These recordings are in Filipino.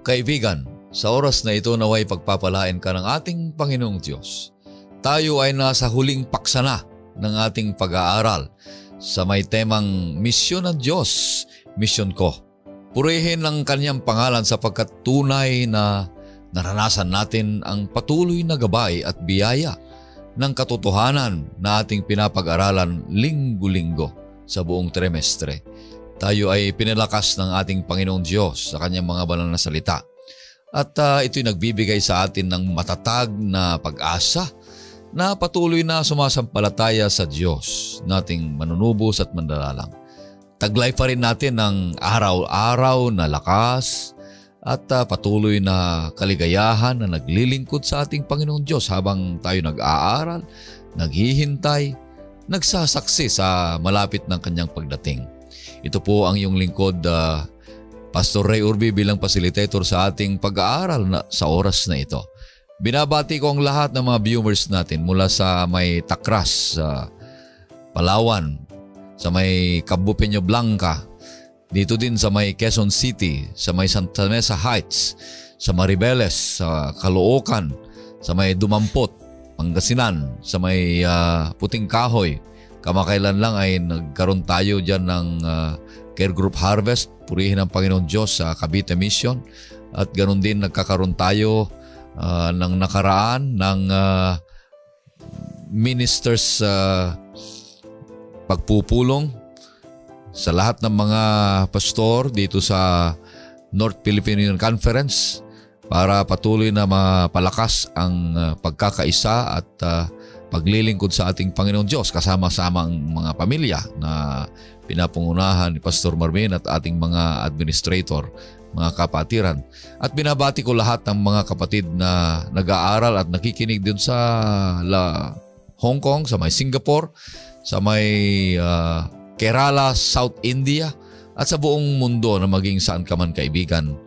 Kaibigan, sa oras na ito naway pagpapalain ka ng ating Panginoong Diyos. Tayo ay nasa huling paksa na ng ating pag-aaral sa may temang Misyon ng Diyos, Misyon Ko. Purihin ang Kanyang pangalan sapagkat tunay na naranasan natin ang patuloy na gabay at biyaya ng katotohanan na ating pinapag-aralan linggo-linggo sa buong trimestre. Tayo ay pinalakas ng ating Panginoong Diyos sa Kanyang mga banal na salita. At ito'y nagbibigay sa atin ng matatag na pag-asa na patuloy na sumasampalataya sa Diyos nating manunubos at mandalalang. Taglay pa rin natin ng araw-araw na lakas at patuloy na kaligayahan na naglilingkod sa ating Panginoong Diyos habang tayo nag-aaral, naghihintay, nagsasaksi sa malapit ng Kanyang pagdating. Ito po ang iyong lingkod, Pastor Ray Urbi bilang facilitator sa ating pag-aaral sa oras na ito. Binabati ko ang lahat ng mga viewers natin mula sa may Tacras, Palawan, sa may Cabo Peña Blanca, dito din sa may Quezon City, sa may Santa Mesa Heights, sa Maribeles, sa Caloocan, sa may Dumampot, Pangasinan, sa may Puting Kahoy. Kamakailan lang ay nagkaroon tayo dyan ng Care Group Harvest, purihin ang Panginoon Diyos sa Cavite Mission. At ganoon din nagkakaroon tayo ng nakaraan ng ministers pagpupulong sa lahat ng mga pastor dito sa North Philippine Union Conference para patuloy na mapalakas ang pagkakaisa at paglilingkod sa ating Panginoon Diyos kasama-sama ang mga pamilya na pinapangunahan ni Pastor Marvin at ating mga administrator, mga kapatiran. At binabati ko lahat ng mga kapatid na nag-aaral at nakikinig din sa Hong Kong, sa may Singapore, sa may Kerala, South India, at sa buong mundo na maging saan ka man kaibigan.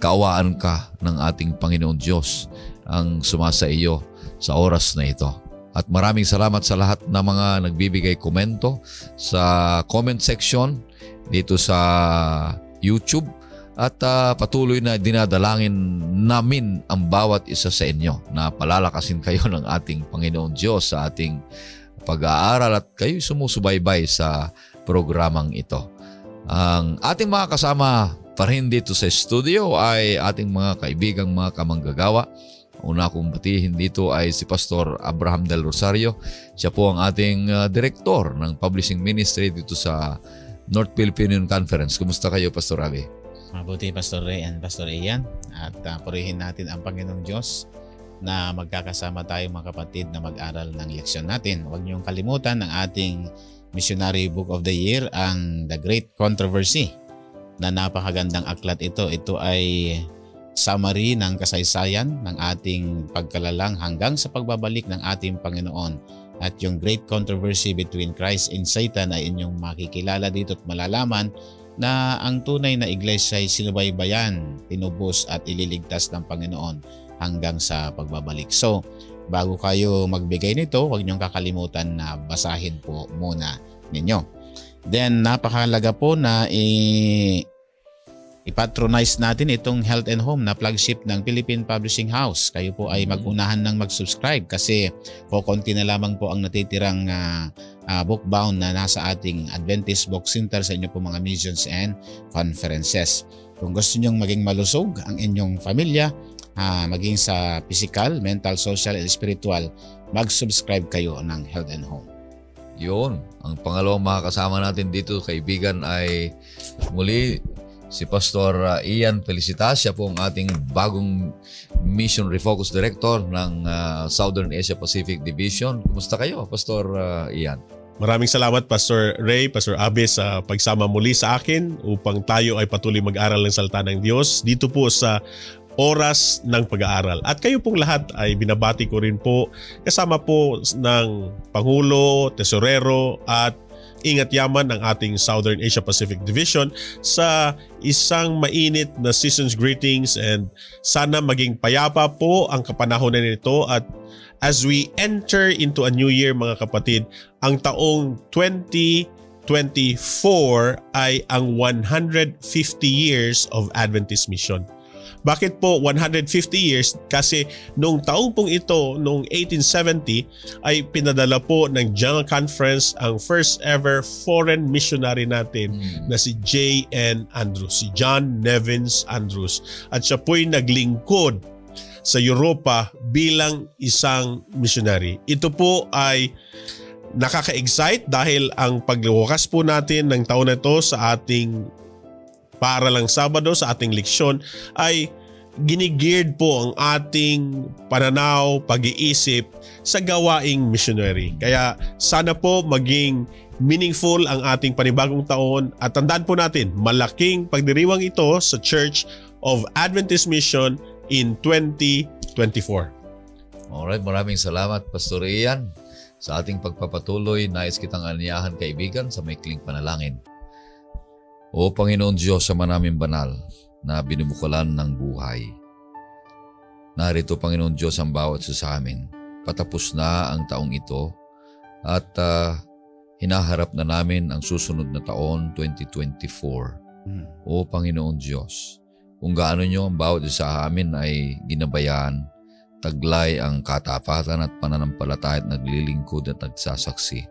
Kaawaan ka ng ating Panginoon Diyos ang sumasa iyo sa oras na ito. At maraming salamat sa lahat ng mga nagbibigay komento sa comment section dito sa YouTube. At patuloy na dinadalangin namin ang bawat isa sa inyo na palalakasin kayo ng ating Panginoon Diyos sa ating pag-aaral at kayo sumusubaybay sa programang ito. Ang ating mga kasama pa rin dito sa studio ay ating mga kaibigang mga kamanggagawa. Una kong batihin dito ay si Pastor Abraham Del Rosario. Siya po ang ating direktor ng publishing ministry dito sa North Philippine Union Conference. Kumusta kayo, Pastor Abi? Mabuti, Pastor Ray and Pastor Ian. At purihin natin ang Panginoong Diyos na magkakasama tayo mga kapatid na mag-aral ng leksyon natin. Huwag niyong kalimutan ang ating Missionary Book of the Year, ang The Great Controversy, na napakagandang aklat ito. Ito ay summary ng kasaysayan ng ating pagkalalang hanggang sa pagbabalik ng ating Panginoon. At yung Great Controversy between Christ and Satan ay inyong makikilala dito at malalaman na ang tunay na iglesia ay sinubaybayan, tinubos at ililigtas ng Panginoon hanggang sa pagbabalik. So, bago kayo magbigay nito, huwag niyong kakalimutan na basahin po muna ninyo. Then, napakahalaga po na ipatronize natin itong Health and Home na flagship ng Philippine Publishing House. Kayo po ay mag-unahan ng mag-subscribe kasi konti na lamang po ang natitirang bookbound na nasa ating Adventist Book Center sa inyo po mga missions and conferences. Kung gusto nyong maging malusog ang inyong pamilya, maging sa physical, mental, social, and spiritual, mag-subscribe kayo ng Health and Home. Yun. Ang pangalawang makakasama natin dito, kaibigan, ay muli si Pastor Ian Felicitas. Siya po ang ating bagong Mission Refocus Director ng Southern Asia Pacific Division. Kumusta kayo, Pastor Ian? Maraming salamat, Pastor Ray, Pastor Abe, sa pagsama muli sa akin upang tayo ay patuloy mag-aral ng salita ng Diyos dito po sa oras ng pag-aaral. At kayo pong lahat ay binabati ko rin po kasama po ng Pangulo, Tesorero at Ingat Yaman ng ating Southern Asia Pacific Division sa isang mainit na season's greetings, and sana maging payapa po ang kapanahonan nito. At as we enter into a new year mga kapatid, ang taong 2024 ay ang 150 years of Adventist Mission. Bakit po 150 years? Kasi nung taong pong ito, noong 1870, ay pinadala po ng General Conference ang first ever foreign missionary natin na si J.N. Andrews, si John Nevins Andrews. At siya po'y naglingkod sa Europa bilang isang missionary. Ito po ay nakaka-excite dahil ang pagwakas po natin ng taon na ito sa ating paaralang Sabado, sa ating leksyon ay ginigeared po ang ating pananaw, pag-iisip sa gawaing missionary. Kaya sana po maging meaningful ang ating panibagong taon at tandaan po natin, malaking pagdiriwang ito sa Church of Adventist Mission in 2024. Alright, maraming salamat Pastor Ian. Sa ating pagpapatuloy, nais kitang aniyahan kaibigan sa maikling panalangin. O Panginoon Diyos sa manaming banal na binumukulan ng buhay. Narito Panginoon Diyos ang bawat isa sa amin. Patapos na ang taong ito at hinaharap na namin ang susunod na taon 2024. O Panginoon Diyos, kung gaano nyo ang bawat isa sa amin ay ginabayaan, taglay ang katapatan at pananampalataya at naglilingkod at nagsasaksi.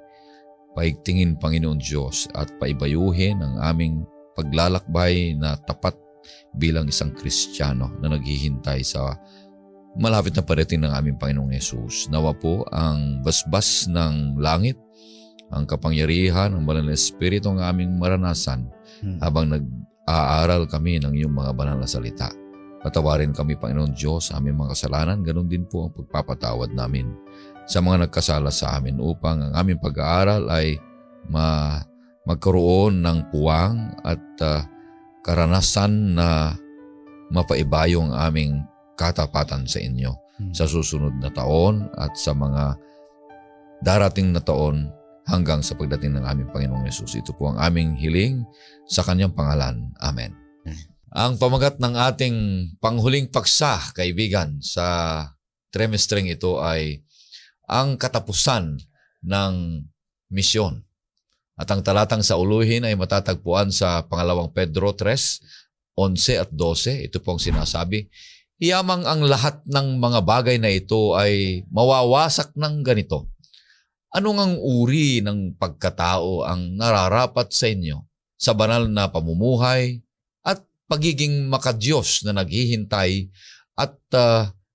Paigtingin Panginoon Diyos at paibayuhin ang aming paglalakbay na tapat bilang isang Kristiyano na naghihintay sa malapit na parating ng aming Panginoong Yesus. Nawa po ang basbas ng langit, ang kapangyarihan ng Banal na Espiritu ang aming maranasan habang nag-aaral kami ng iyong mga banal na salita. Patawarin kami, Panginoon Diyos, sa aming mga kasalanan. Ganon din po ang pagpapatawad namin sa mga nagkasala sa amin upang ang aming pag-aaral ay magkaroon ng puwang at karanasan na mapaibayo ang aming katapatan sa inyo sa susunod na taon at sa mga darating na taon hanggang sa pagdating ng aming Panginoong Yesus. Ito po ang aming hiling sa kanyang pangalan. Amen. Ang pamagat ng ating panghuling paksa, kaibigan, sa trimestreng ito ay ang katapusan ng misyon. At ang talatang sa uluhin ay matatagpuan sa pangalawang Pedro 3, 11 at 12. Ito pong sinasabi, "Iyamang ang lahat ng mga bagay na ito ay mawawasak ng ganito. Anong ang uri ng pagkatao ang nararapat sa inyo sa banal na pamumuhay at pagiging makadiyos na naghihintay at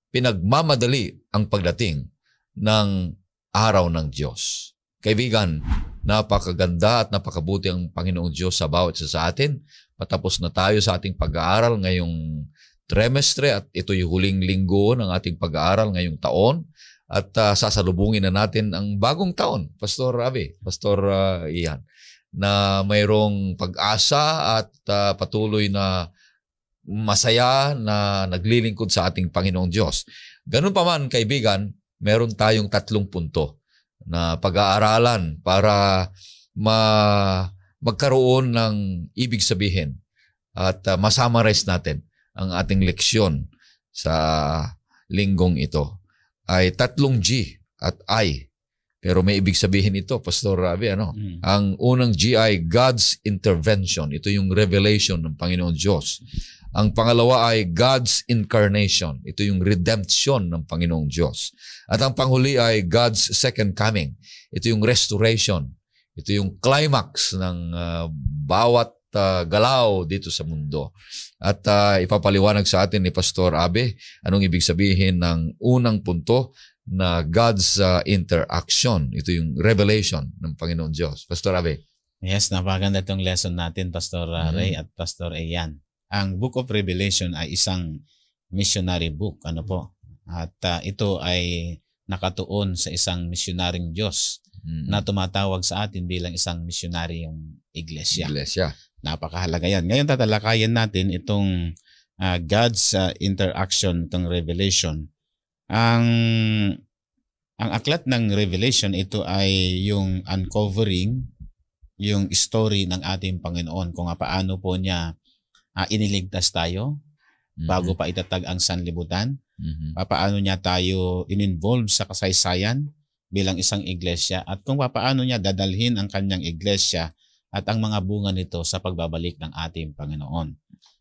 pinagmamadali ang pagdating ng araw ng Diyos?" Kaibigan, napakaganda at napakabuti ang Panginoong Diyos sa bawat isa sa atin. Patapos na tayo sa ating pag-aaral ngayong trimestre at ito'y huling linggo ng ating pag-aaral ngayong taon. At sasalubungin na natin ang bagong taon, Pastor Abe, Pastor Ian, na mayroong pag-asa at patuloy na masaya na naglilingkod sa ating Panginoong Diyos. Ganun pa man, kaibigan, meron tayong 3 punto na pag-aaralan para magkaroon ng ibig sabihin at masummarize natin ang ating leksyon sa linggong ito. Ay 3 G at I. Pero may ibig sabihin ito, Pastor Ravi, ano? Ang unang G ay God's intervention. Ito yung revelation ng Panginoon Diyos. Ang pangalawa ay God's incarnation. Ito yung redemption ng Panginoong Diyos. At ang panghuli ay God's second coming. Ito yung restoration. Ito yung climax ng bawat galaw dito sa mundo. At ipapaliwanag sa atin ni Pastor Abe anong ibig sabihin ng unang punto na God's interaction. Ito yung revelation ng Panginoon Diyos. Pastor Abe. Yes, napakaganda itong lesson natin, Pastor Ray at Pastor Ian. Ang Book of Revelation ay isang missionary book. Ano po? At ito ay nakatuon sa isang missionaryong Diyos na tumatawag sa atin bilang isang missionaryong iglesia. Napakahalaga yan. Ngayon tatalakayin natin itong God's interaction, itong Revelation. Ang aklat ng Revelation, ito ay yung uncovering, yung story ng ating Panginoon kung paano po niya iniligtas tayo bago pa itatag ang sanlibutan. Paano niya tayo in-involve sa kasaysayan bilang isang iglesia at kung paano niya dadalhin ang kanyang iglesia at ang mga bunga nito sa pagbabalik ng ating Panginoon.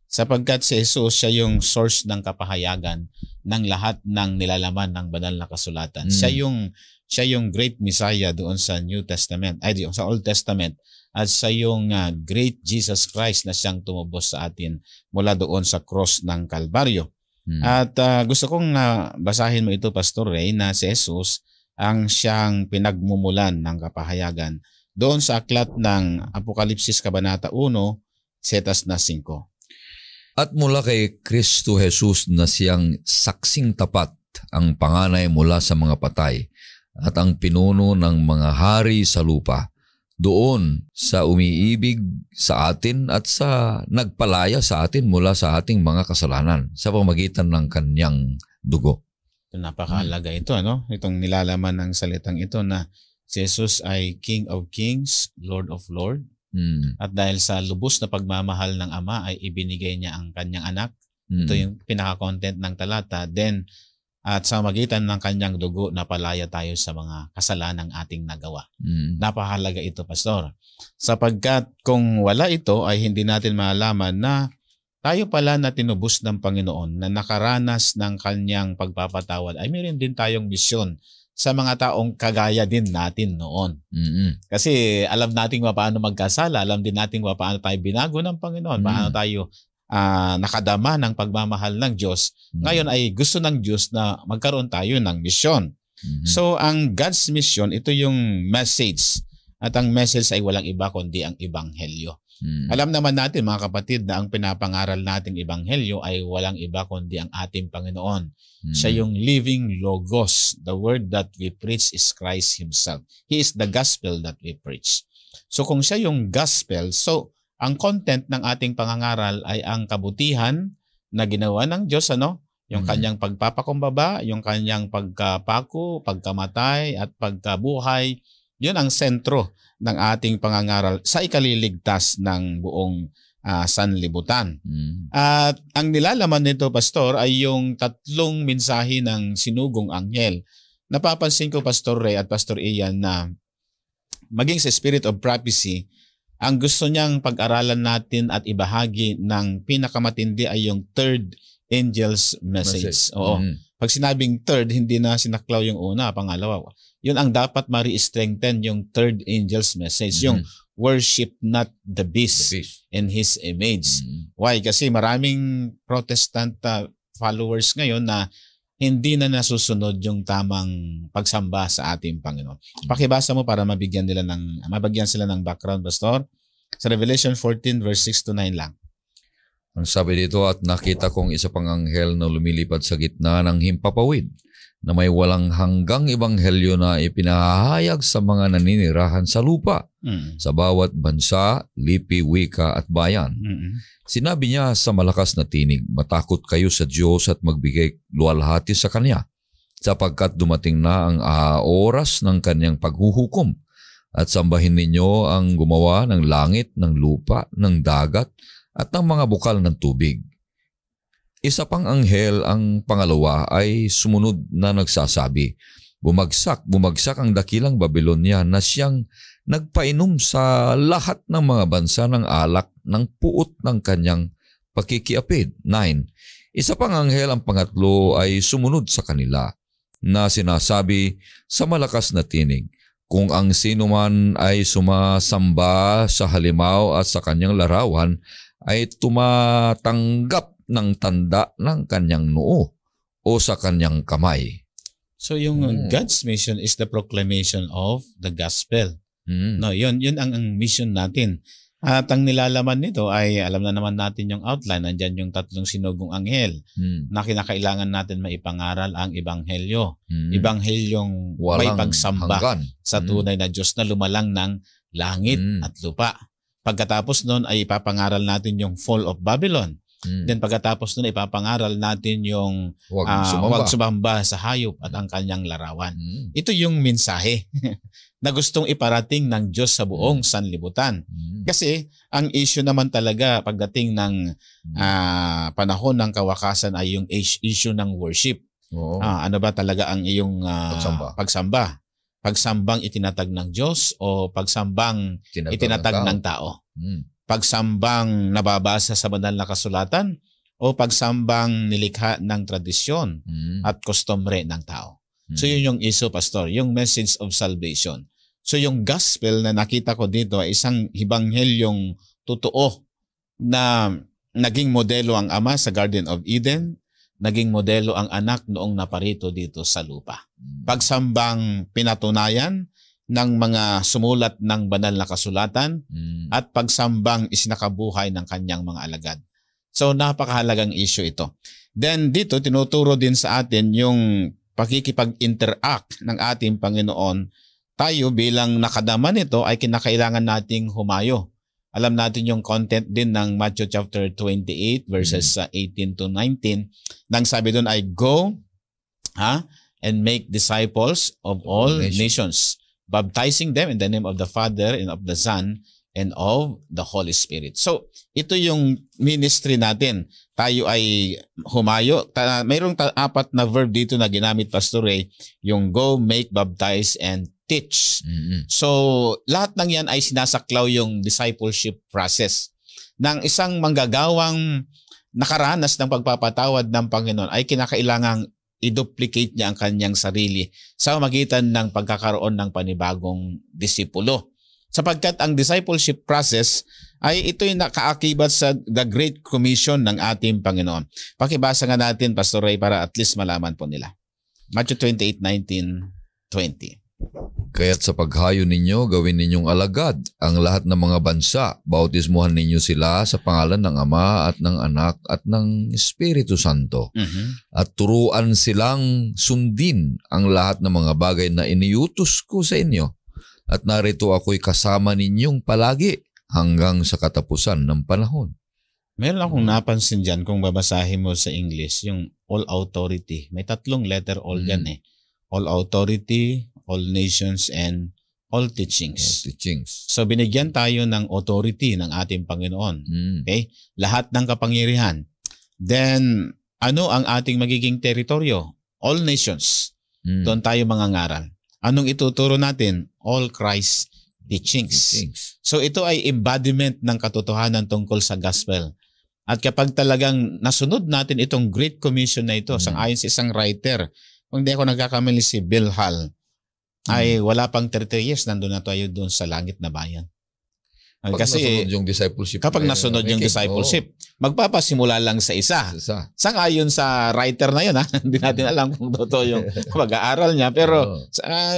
Sapagkat si Jesus, siya yung source ng kapahayagan ng lahat ng nilalaman ng banal na kasulatan. Siya yung great Messiah doon sa New Testament, doon sa Old Testament, at siya yung great Jesus Christ na siyang tumubos sa atin mula doon sa cross ng Kalbaryo. At gusto kong basahin mo ito, Pastor Ray, na si Jesus ang siyang pinagmumulan ng kapahayagan doon sa aklat ng Apokalipsis Kabanata 1, setas na 5. At mula kay Kristo Jesus na siyang saksing tapat, ang panganay mula sa mga patay, at ang pinuno ng mga hari sa lupa, doon sa umiibig sa atin at sa nagpalaya sa atin mula sa ating mga kasalanan sa pamamagitan ng kanyang dugo. Napakahalaga ito, ano? Itong nilalaman ng salitang ito na si Jesus ay King of Kings, Lord of Lords. At dahil sa lubos na pagmamahal ng Ama ay ibinigay niya ang kanyang anak. Ito yung pinaka-content ng talata. Then, at sa magitan ng kanyang dugo, napalaya tayo sa mga kasalanang ating nagawa. Napakahalaga ito, Pastor. Sapagkat kung wala ito, ay hindi natin maalaman na tayo pala na tinubos ng Panginoon, na nakaranas ng kanyang pagpapatawad, ay meron din tayong misyon sa mga taong kagaya din natin noon. Kasi alam natin paano magkasala, alam din natin paano tayo binago ng Panginoon, paano tayo nakadama ng pagmamahal ng Diyos. Ngayon ay gusto ng Diyos na magkaroon tayo ng misyon. So ang God's mission, ito yung message. At ang message ay walang iba kundi ang Ebanghelyo. Alam naman natin mga kapatid na ang pinapangaral nating Ebanghelyo ay walang iba kundi ang ating Panginoon. Siya yung living logos. The word that we preach is Christ Himself. He is the gospel that we preach. So kung siya yung gospel, so ang content ng ating pangangaral ay ang kabutihan na ginawa ng Diyos, ano? Yung kanyang pagpapakumbaba, yung kanyang pagkapako, pagkamatay at pagkabuhay. Yun ang sentro ng ating pangangaral sa ikaliligtas ng buong sanlibutan. At ang nilalaman nito, Pastor, ay yung tatlong mensahe ng sinugong anghel. Napapansin ko, Pastor Ray at Pastor Ian, na maging sa Spirit of Prophecy, ang gusto niyang pag-aralan natin at ibahagi ng pinakamatindi ay yung third angel's message. Oo. Pag sinabing third, hindi na sinaklaw yung una, pangalawa. Yun ang dapat ma-re-strengthen, yung third angel's message. Yung worship not the beast in his image. Why? Kasi maraming Protestant followers ngayon na hindi na nasusunod yung tamang pagsamba sa ating Panginoon. Pakibasa mo para mabigyan sila ng background, Pastor. Sa Revelation 14 verse 6 to 9 lang. Ang sabi dito, at nakita kong isa pang anghel na lumilipad sa gitna ng himpapawid, na may walang hanggang ebanghelyo na ipinahahayag sa mga naninirahan sa lupa, sa bawat bansa, lipi, wika at bayan. Sinabi niya sa malakas na tinig, matakot kayo sa Diyos at magbigay luwalhati sa Kanya, sapagkat dumating na ang oras ng Kanyang paghuhukom, at sambahin ninyo ang gumawa ng langit, ng lupa, ng dagat, at ng mga bukal ng tubig. Isa pang anghel, ang pangalawa, ay sumunod na nagsasabi, bumagsak ang dakilang Babylonia na siyang nagpainom sa lahat ng mga bansa ng alak ng puot ng kanyang pakikiapid. 9. Isa pang anghel, ang pangatlo, ay sumunod sa kanila na sinasabi sa malakas na tinig, kung ang sino man ay sumasamba sa halimaw at sa kanyang larawan ay tumatanggap ng tanda ng kanyang noo o sa kanyang kamay. So yung God's mission is the proclamation of the gospel. No, yun ang mission natin. At ang nilalaman nito ay alam na naman natin yung outline. Nandiyan yung tatlong sinugong anghel na kinakailangan natin maipangaral ang ebanghelyo. Ebanghelyong may pagsamba sa tunay na Diyos na lumalang ng langit at lupa. Pagkatapos nun ay ipapangaral natin yung fall of Babylon. Then pagkatapos nun ipapangaral natin yung huwag sumamba sa hayop at ang kanyang larawan. Ito yung mensahe na gustong iparating ng Diyos sa buong sanlibutan. Kasi ang issue naman talaga pagdating ng panahon ng kawakasan ay yung issue ng worship. Ano ba talaga ang iyong pagsamba? Pagsambang itinatag ng Diyos o pagsambang itinatag ng tao? pagsambang nababasa sa banal na kasulatan o pagsambang nilikha ng tradisyon at customary ng tao. So yun yung issue, Pastor, yung message of salvation. So yung gospel na nakita ko dito ay isang hibanghelyong totoo na naging modelo ang Ama sa Garden of Eden, naging modelo ang anak noong naparito dito sa lupa. Pagsambang pinatunayan ng mga sumulat ng banal na kasulatan at pagsambang isinakabuhay ng kanyang mga alagad. So napakahalagang issue ito. Then dito tinuturo din sa atin yung pakikipag-interact ng ating Panginoon. Tayo bilang nakadama nito ay kinakailangan nating humayo. Alam natin yung content din ng Matthew chapter 28 verses 18 to 19. Nang sabi doon ay go and make disciples of all nations, baptizing them in the name of the Father and of the Son and of the Holy Spirit. So, ito yung ministry natin. Tayo ay humayo. Mayroong 4 na verb dito na ginamit, Pastor Ray, yung go, make, baptize, and teach. So, lahat ng yan ay sinasaklaw yung discipleship process. Nang isang manggagawang nakaranas ng pagpapatawad ng Panginoon ay kinakailangang i-duplicate niya ang kanyang sarili sa magitan ng pagkakaroon ng panibagong disipulo. Sapagkat ang discipleship process ay ito'y nakaakibat sa the Great Commission ng ating Panginoon. Pakibasa nga natin, Pastor Ray, para at least malaman po nila. Matthew 28:19-20. Kaya't sa paghayo ninyo, gawin ninyong alagad ang lahat ng mga bansa. Bautismuhan ninyo sila sa pangalan ng Ama at ng Anak at ng Espiritu Santo. At turuan silang sundin ang lahat ng mga bagay na iniutos ko sa inyo. At narito ako'y kasama ninyong palagi hanggang sa katapusan ng panahon. Meron akong napansin dyan kung babasahin mo sa English, yung all authority. May 3 letter all dyan eh. All authority, all nations, and all teachings. All teachings. So binigyan tayo ng authority ng ating Panginoon. Okay? Lahat ng kapangyarihan. Then, ano ang ating magiging teritoryo? All nations. Doon tayo mangangaral. Anong ituturo natin? All Christ teachings. So ito ay embodiment ng katotohanan tungkol sa gospel. At kapag talagang nasunod natin itong Great Commission na ito, sangayon sa isang writer, kung hindi ako nagkakamali si Bill Hall, ay wala pang 30 years, nandun na tayo doon sa langit na bayan. Kasi nasunod yung discipleship. Kapag nasunod yung discipleship, magpapasimula lang sa isa. Sangayon sa writer na yun, hindi natin alam kung totoo yung pag-aaral niya. Pero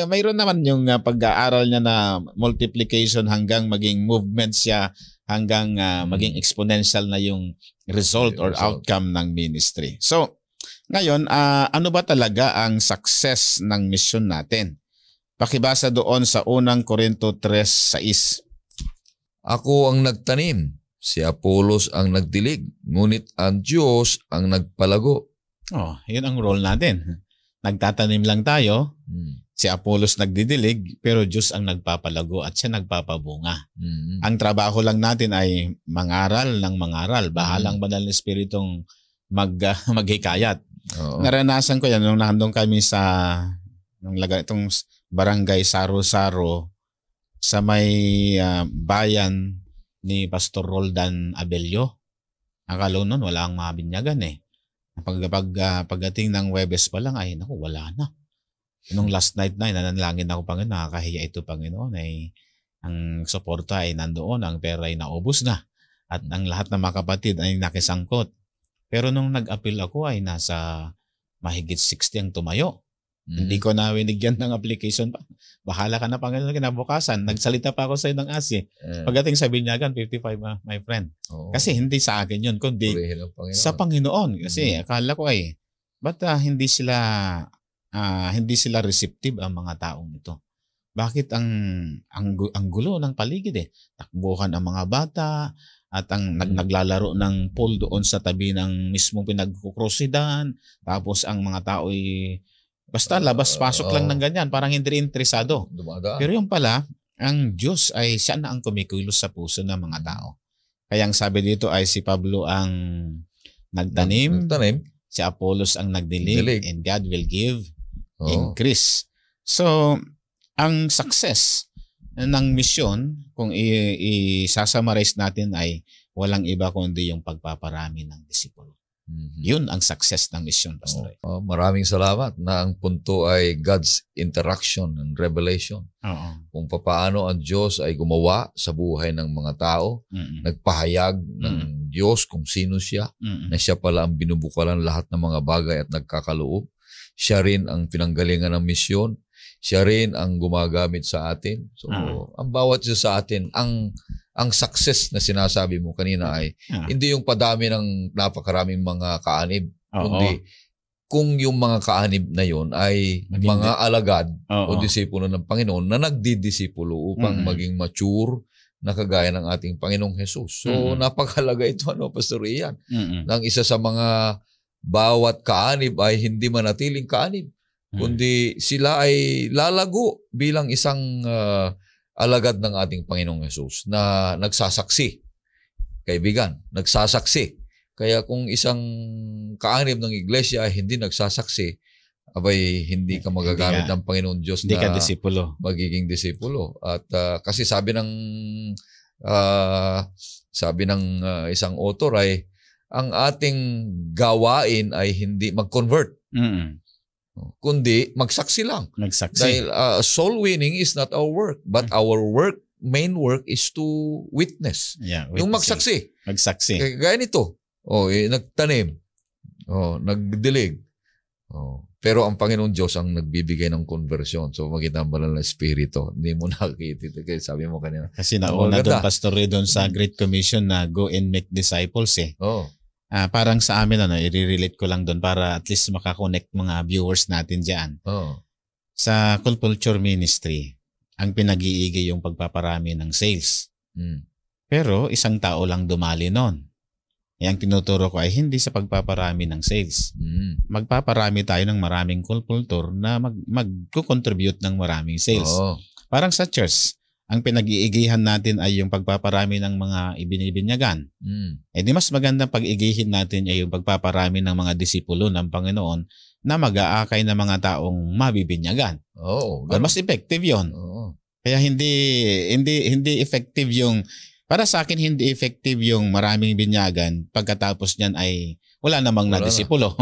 mayroon naman yung pag-aaral niya na multiplication hanggang maging movement siya, hanggang maging exponential na yung result or outcome ng ministry. So, ngayon, ano ba talaga ang success ng mission natin? Pakibasa doon sa unang Korinto 3:6. Ako ang nagtanim, si Apollos ang nagdilig, ngunit ang Diyos ang nagpalago. Yun ang role natin. Nagtatanim lang tayo, si Apollos nagdidilig, pero Diyos ang nagpapalago at siya nagpapabunga. Ang trabaho lang natin ay mangaral ng mangaral. Bahalang banal na Espiritong maghikayat. Naranasan ko yan nung nandun kami sa itong barangay Saro-Saro sa may bayan ni Pastor Roldan Abelio. Akala nun wala ang mabinyagan eh. Pagdating ng Webes pa lang ay naku, wala na. Nung last night na nanalangin ako, Panginoon, nakakahiya ito, Panginoon, ay ang suporta ay nandoon, ang pera ay naubos na at ang lahat ng mga kapatid ay nakisangkot. Pero nung nag-appeal ako ay nasa mahigit 60 ang tumayo. Hindi ko na winigyan ng application pa. Bahala ka na, Panginoon, kinabukasan. Nagsalita pa ako sa ng ASI. Pagdating sa Binyagan, 55, my friend. Kasi hindi sa akin yun, kundi sa Panginoon. Kasi akala ko ba't hindi sila receptive ang mga taong ito? Bakit ang gulo ng paligid eh? Takbuhan ang mga bata at ang naglalaro ng pool doon sa tabi ng mismong pinagkukrosidan. Tapos ang mga tao basta labas-pasok lang ng ganyan, parang hindi interesado. Pero yung pala, ang Diyos ay siya na ang kumikilos sa puso ng mga tao. Kaya ang sabi dito ay si Pablo ang nagtanim, si Apollos ang nagdilig, and God will give increase. So, ang success ng misyon, kung i-summarize natin, ay walang iba kundi yung pagpaparami ng disipulo. Yun ang success ng misyon, Pastor Ray. Maraming salamat na ang punto ay God's interaction and revelation. Kung paano ang Diyos ay gumawa sa buhay ng mga tao, nagpahayag ng Diyos kung sino siya, na siya pala ang binubukalan lahat ng mga bagay at nagkakaloob. Siya rin ang pinanggalingan ng misyon. Siya rin ang gumagamit sa atin. So, ang bawat isa sa atin, ang success na sinasabi mo kanina ay hindi yung padami ng napakaraming mga kaanib, kundi kung yung mga kaanib na yon ay mga alagad o disipulo ng Panginoon na nagdidisipulo upang maging mature na kagaya ng ating Panginoong Jesus. So, napakahalaga ito, Pastor Ian. Nang isa sa mga bawat kaanib ay hindi manatiling kaanib, kundi sila ay lalago bilang isang alagad ng ating Panginoong Jesus na nagsasaksi. Kaibigan, nagsasaksi. Kaya kung isang kaanib ng iglesia ay hindi nagsasaksi, abay hindi ka magagamit ng Panginoon Diyos hindi na ka disipulo. Magiging disipulo. At kasi sabi ng isang author ay ang ating gawain ay hindi mag-convert. Kundi magsaksi lang. Dahil soul winning is not our work, but our main work is to witness. Yung magsaksi. Gaya nito. Nagtanim. Nagdilig. Pero ang Panginoon Diyos ang nagbibigay ng conversion. So makita mo lang na espiritu. Hindi mo nakikita. Kaya sabi mo kanina. Kasi nauna doon, Pastor Ray, doon sa Great Commission na go and make disciples parang sa amin, i-relate ko lang doon para at least makakonect mga viewers natin dyan. Sa Culture Ministry, ang pinag-iigay yung pagpaparami ng sales. Pero isang tao lang dumali nun. Ang tinuturo ko ay hindi sa pagpaparami ng sales. Magpaparami tayo ng maraming culture na mag-contribute ng maraming sales. Parang sa church, ang pinag-iigihan natin ay yung pagpaparami ng mga ibinibinyagan. Di mas magandang pag-igihin natin ay yung pagpaparami ng mga disipulo ng Panginoon na mag-aakay ng mga taong mabibinyagan. Mas effective yun. Kaya hindi effective yung, para sa akin hindi effective yung maraming binyagan pagkatapos niyan ay wala namang nadisipulo.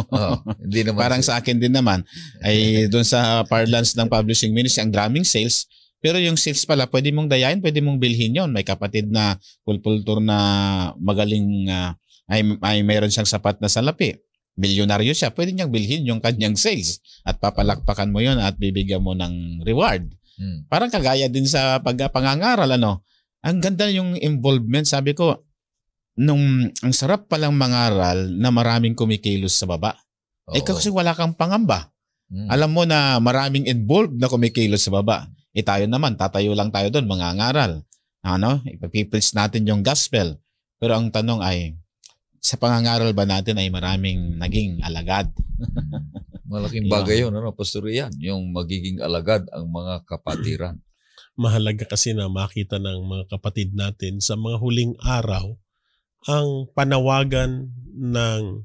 Hindi naman parang sa akin din naman ay doon sa parlance ng publishing ministry, ang daming sales. Pero yung sales pala, pwede mong dayain, pwede mong bilhin yon. May kapatid na kulpultur na magaling, ay mayroon siyang sapat na salapi. Bilyonaryo siya, pwede niyang bilhin yung kanyang sales. At papalakpakan mo yon at bibigyan mo ng reward. Parang kagaya din sa pagpangangaral, Ang ganda yung involvement. Sabi ko, ang sarap palang mangaral na maraming kumikilos sa baba. Kasi wala kang pangamba. Alam mo na maraming involved na kumikilos sa baba. Tayo naman, tatayo lang tayo doon, mangangaral. Ipapipreach natin yung gospel. Pero ang tanong ay, sa pangangaral ba natin ay maraming naging alagad? Malaking bagay yun, Pastor Ian, yung magiging alagad ang mga kapatiran. Mahalaga kasi na makita ng mga kapatid natin sa mga huling araw ang panawagan ng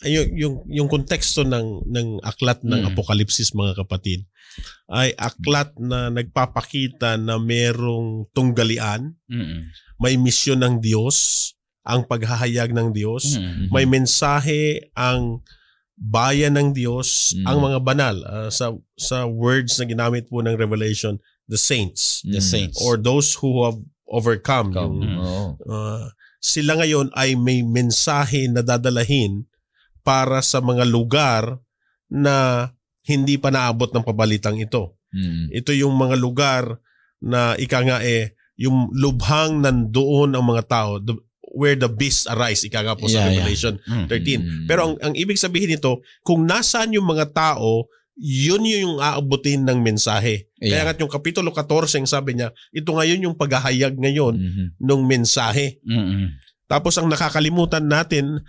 yung konteksto ng aklat ng Apokalipsis, mga kapatid, ay aklat na nagpapakita na merong tunggalian, may misyon ng Diyos, ang paghahayag ng Diyos, may mensahe ang bayan ng Diyos, ang mga banal, sa words na ginamit po ng Revelation, the saints, or those who have overcome. Sila ngayon ay may mensahe na dadalahin para sa mga lugar na hindi pa naabot ng pabalitang ito. Ito yung mga lugar na yung lubhang nandoon ang mga tao, where the beast arise, po sa Revelation 13. Pero ang ibig sabihin nito, kung nasaan yung mga tao, yun yung aabutin ng mensahe. Kaya nga yung Kapitulo 14, sabi niya, ito ngayon yung paghahayag ngayon ng mensahe. Tapos ang nakakalimutan natin,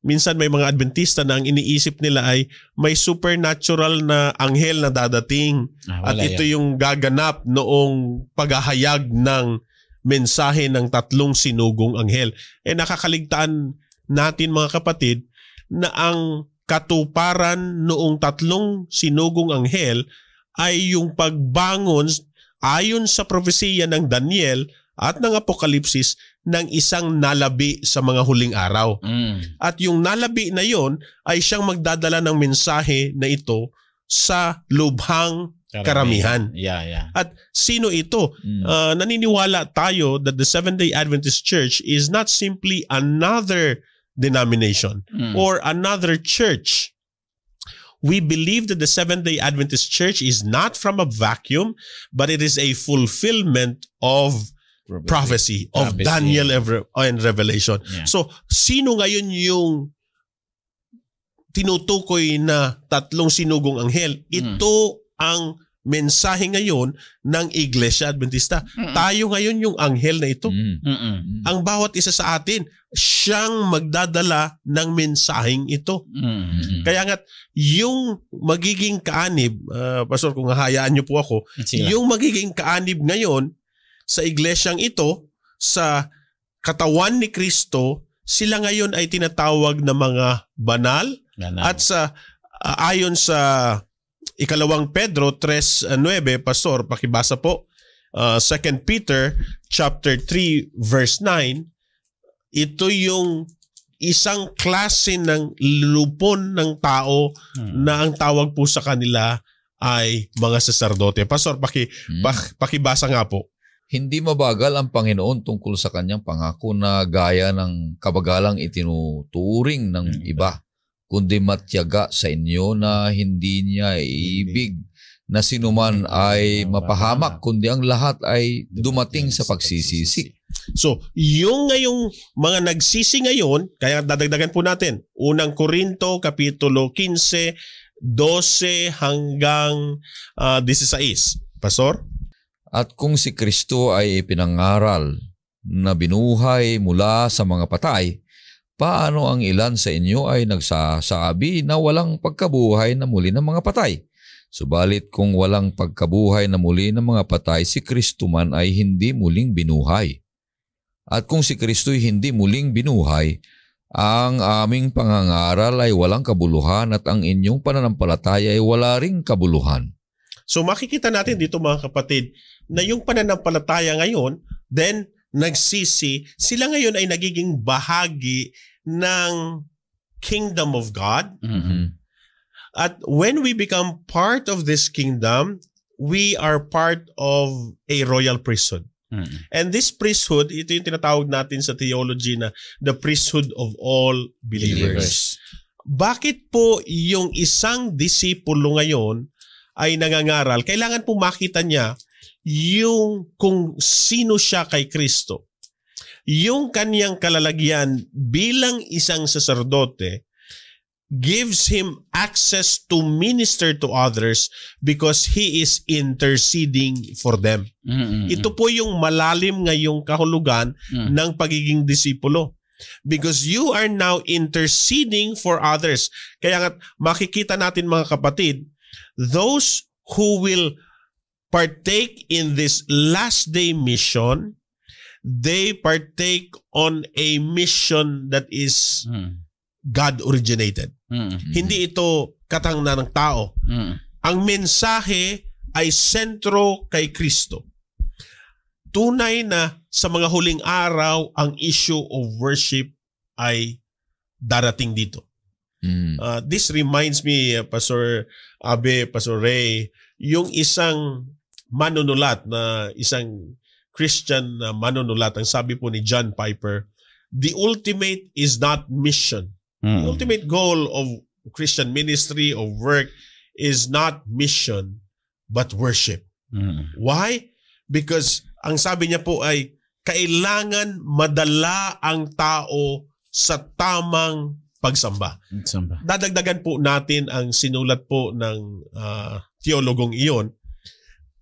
minsan may mga Adventista na ang iniisip nila ay may supernatural na anghel na dadating. At ito yung gaganap noong paghahayag ng mensahe ng 3 sinugong anghel. Nakakaligtaan natin, mga kapatid, na ang katuparan noong 3 sinugong anghel ay yung pagbangon ayon sa propesiya ng Daniel at ng Apokalipsis ng isang nalabi sa mga huling araw. At yung nalabi na yon ay siyang magdadala ng mensahe na ito sa lubhang karamihan. Yeah. At sino ito? Naniniwala tayo that the Seventh-day Adventist Church is not simply another denomination or another church. We believe that the Seventh-day Adventist Church is not from a vacuum, but it is a fulfillment of prophecy of Daniel and Revelation. Yeah. So, sino ngayon yung tinutukoy na tatlong sinugong anghel? Ito ang mensahe ngayon ng Iglesia Adventista. Tayo ngayon yung anghel na ito. Ang bawat isa sa atin, siyang magdadala ng mensaheng ito. Kaya nga, yung magiging kaanib, Pastor, kung hahayaan niyo po ako, yung magiging kaanib ngayon sa iglesyang ito, sa katawan ni Kristo, sila ngayon ay tinatawag na mga banal. At sa ayon sa ikalawang Pedro 3:9, Pastor, pakibasa po, 2 Peter chapter 3 verse 9, ito yung isang klase ng lupon ng tao na ang tawag po sa kanila ay mga saserdote. Pastor, pakibasa nga po. Hindi mabagal ang Panginoon tungkol sa kanyang pangako na gaya ng kabagalang itinuturing ng iba, kundi matyaga sa inyo na hindi niya ibig na sinuman ay mapahamak, kundi ang lahat ay dumating sa pagsisisi. So, yung ngayong mga nagsisi ngayon, kaya dadagdagan po natin, unang Korinto, Kapitulo 15, 12 hanggang 16. Pastor? At kung si Kristo ay ipinangaral na binuhay mula sa mga patay, paano ang ilan sa inyo ay nagsasabi na walang pagkabuhay na muli ng mga patay? Subalit kung walang pagkabuhay na muli ng mga patay, si Kristo man ay hindi muling binuhay. At kung si Kristo ay hindi muling binuhay, ang aming pangangaral ay walang kabuluhan at ang inyong pananampalataya ay wala ring kabuluhan. So makikita natin dito mga kapatid na yung pananampalataya ngayon, then nagsisi, sila ngayon ay nagiging bahagi ng kingdom of God. At when we become part of this kingdom, we are part of a royal priesthood. And this priesthood, ito yung tinatawag natin sa theology na the priesthood of all believers. Bakit po yung isang disipulo ngayon ay nangangaral? Kailangan po makita niya yung kung sino siya kay Kristo. Yung kanyang kalalagyan bilang isang saserdote gives him access to minister to others because he is interceding for them. Ito po yung malalim ngayong kahulugan ng pagiging disipulo. Because you are now interceding for others. Kaya nga makikita natin mga kapatid, those who will partake in this last day mission, they partake on a mission that is God originated. Hindi ito katangnan ng tao. Ang mensahe ay sentro kay Kristo. Tunay na sa mga huling araw, ang issue of worship ay darating dito. This reminds me, Pastor Abe, Pastor Ray, yung isang manunulat na isang Christian na manunulat, ang sabi po ni John Piper, the ultimate is not mission. The ultimate goal of Christian ministry, of work, is not mission, but worship. Why? Because ang sabi niya po ay, kailangan madala ang tao sa tamang pagsamba. Dadagdagan po natin ang sinulat po ng teologong iyon.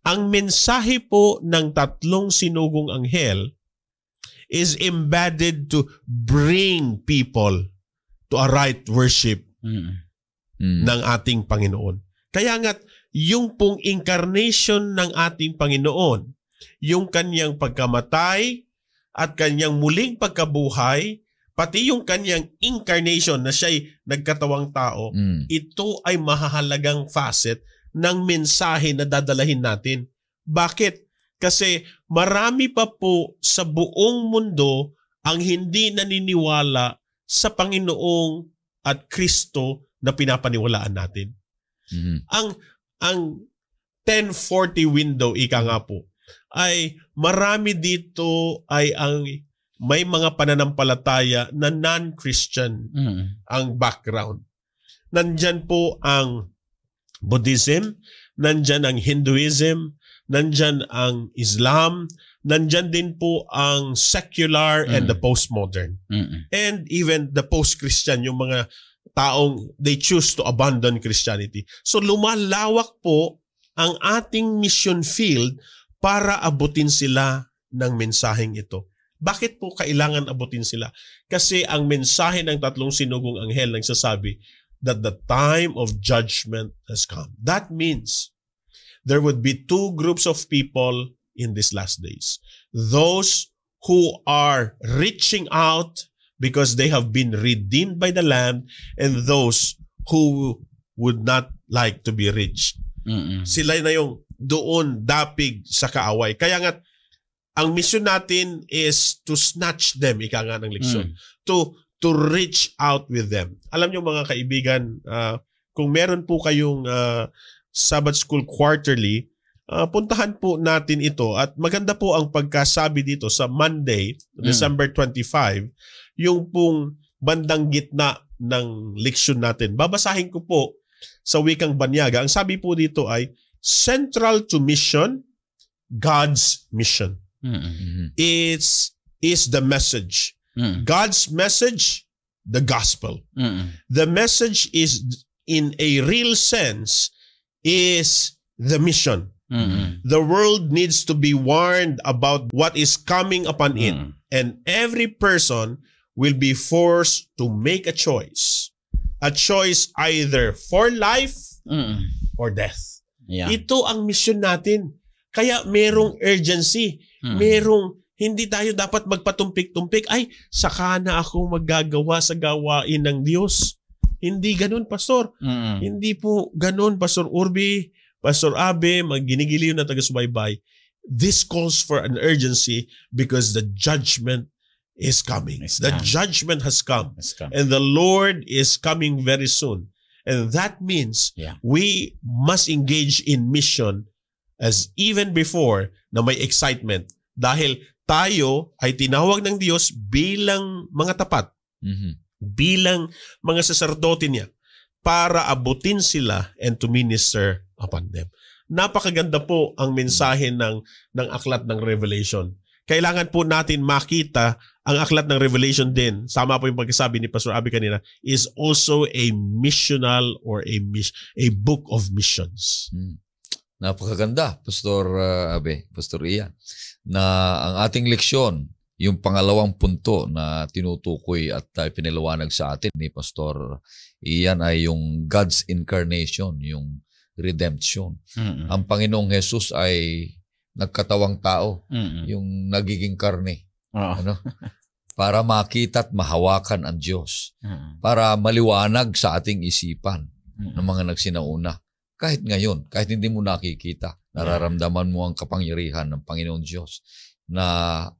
Ang mensahe po ng tatlong sinugong anghel is embedded to bring people to a right worship ng ating Panginoon. Kaya nga, yung pong incarnation ng ating Panginoon, yung kanyang pagkamatay at kanyang muling pagkabuhay, pati yung kanyang incarnation na siya'y nagkatawang tao, ito ay mahahalagang facet ng mensahe na dadalahin natin. Bakit? Kasi marami pa po sa buong mundo ang hindi naniniwala sa Panginoong at Kristo na pinapaniwalaan natin. Ang 1040 window, ika nga po, ay marami dito ay ang may mga pananampalataya na non-Christian ang background. Nandyan po ang Buddhism, nandyan ang Hinduism, nandyan ang Islam, nandyan din po ang secular and the postmodern. And even the post-Christian, yung mga taong they choose to abandon Christianity. So lumalawak po ang ating mission field para abutin sila ng mensaheng ito. Bakit po kailangan abutin sila? Kasi ang mensahe ng tatlong sinugong anghel nagsasabi that the time of judgment has come. That means there would be two groups of people in these last days. Those who are reaching out because they have been redeemed by the Lamb, and those who would not like to be reached. Sila na yung doon dapig sa kaaway. Kaya nga, ang mission natin is to snatch them, ika nga ng leksyon. To reach out with them. Alam niyo mga kaibigan, kung meron po kayong Sabbath School Quarterly, puntahan po natin ito. At maganda po ang pagkasabi dito sa Monday, December 25, yung pong bandang gitna ng leksyon natin. Babasahin ko po sa wikang Banyaga. Ang sabi po dito ay, central to mission, God's mission. Is the message. God's message, the gospel. The message is, in a real sense, is the mission. The world needs to be warned about what is coming upon it. And every person will be forced to make a choice. A choice either for life or death. Ito ang mission natin. Kaya merong urgency. Merong, hindi tayo dapat magpatumpik-tumpik, ay, saka na ako maggagawa sa gawain ng Diyos. Hindi ganun, Pastor. Hindi po ganun, Pastor Urbi, Pastor Abe, magginigiliw na taga-subaybay. This calls for an urgency because the judgment is coming. The judgment has come. And the Lord is coming very soon. And that means we must engage in mission as even before na may excitement. Dahil tayo ay tinawag ng Diyos bilang mga tapat. Bilang mga saserdote niya para abutin sila and to minister upon them. Napakaganda po ang mensahe ng aklat ng Revelation. Kailangan po natin makita ang aklat ng Revelation din, sama po yung pagkasabi ni Pastor Abi kanina, is also a missional or a book of missions. Napakaganda, Pastor Abe, Pastor Ian, na ang ating leksyon, yung pangalawang punto na tinutukoy at pinaliwanag sa atin ni Pastor Ian ay yung God's incarnation, yung redemption. Ang Panginoong Jesus ay nagkatawang tao, yung nagiging karne. Ano? Para makita at mahawakan ang Diyos. Para maliwanag sa ating isipan ng mga nagsinauna. Kahit ngayon, kahit hindi mo nakikita, nararamdaman mo ang kapangyarihan ng Panginoong Diyos na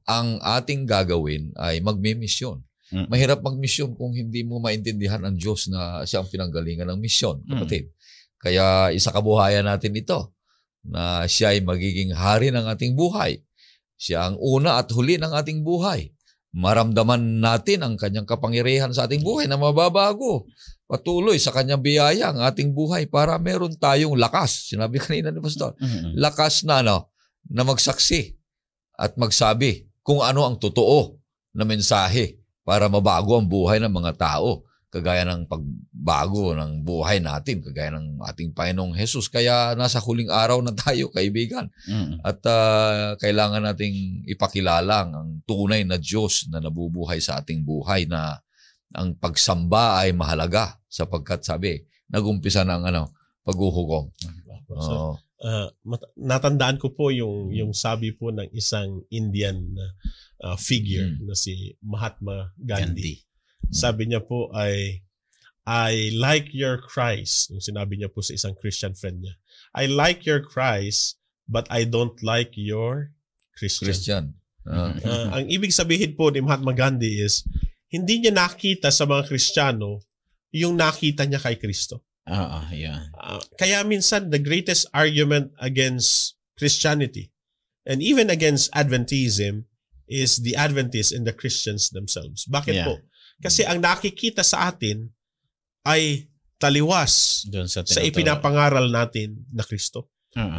ang ating gagawin ay magmimisyon. Mahirap magmisyon kung hindi mo maintindihan ang Diyos na siya ang pinanggalingan ng misyon, kapatid. Kaya isa kabuhayan natin ito, na siya ay magiging hari ng ating buhay. Siya ang una at huli ng ating buhay. Maramdaman natin ang kanyang kapangyarihan sa ating buhay na mababago. Patuloy sa kanyang biyaya ang ating buhay para meron tayong lakas. Sinabi kanina ni Pastor, lakas na magsaksi at magsabi kung ano ang totoo na mensahe para mabago ang buhay ng mga tao. Kagaya ng pagbago ng buhay natin, kagaya ng ating Panginoong Jesus. Kaya nasa huling araw na tayo, kaibigan. At kailangan nating ipakilala ang tunay na Diyos na nabubuhay sa ating buhay, na ang pagsamba ay mahalaga sapagkat sabi, nag-umpisa ng paghuhukom. Natandaan ko po yung sabi po ng isang Indian figure na si Mahatma Gandhi. Sabi niya po ay, I like your Christ. Yung sinabi niya po sa isang Christian friend niya. I like your Christ, but I don't like your Christian. Christian. Ang ibig sabihin po ni Mahatma Gandhi is, hindi niya nakita sa mga Kristiyano yung nakita niya kay Kristo. Yeah. Kaya minsan, the greatest argument against Christianity and even against Adventism is the Adventists and the Christians themselves. Bakit po? Kasi ang nakikita sa atin ay taliwas sa ipinapangaral natin na Kristo.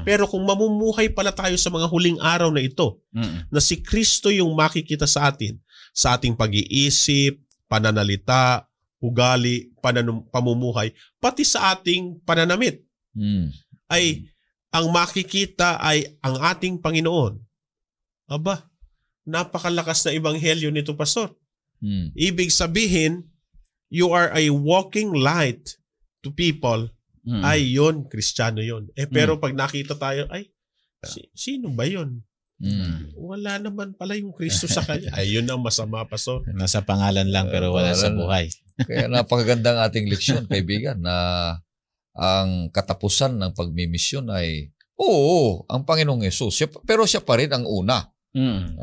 Pero kung mamumuhay pala tayo sa mga huling araw na ito, na si Kristo yung makikita sa atin, sa ating pag-iisip, pananalita, ugali, pamumuhay, pati sa ating pananamit, ay ang makikita ay ang ating Panginoon. Aba, napakalakas na ebanghelyo nito, Pastor. Ibig sabihin, you are a walking light to people. Ay, yun, Kristiyano yun. Pero pag nakita tayo, ay, sino ba yun? Wala naman pala yung Kristo sa kanya. Ay, yun ang masama, Pastor. Nasa pangalan lang pero wala sa buhay. Kaya napakagandang ating leksyon, kaibigan, na ang katapusan ng pagmimisyon ay, oo, ang Panginoong Yesus. Pero siya pa rin ang una.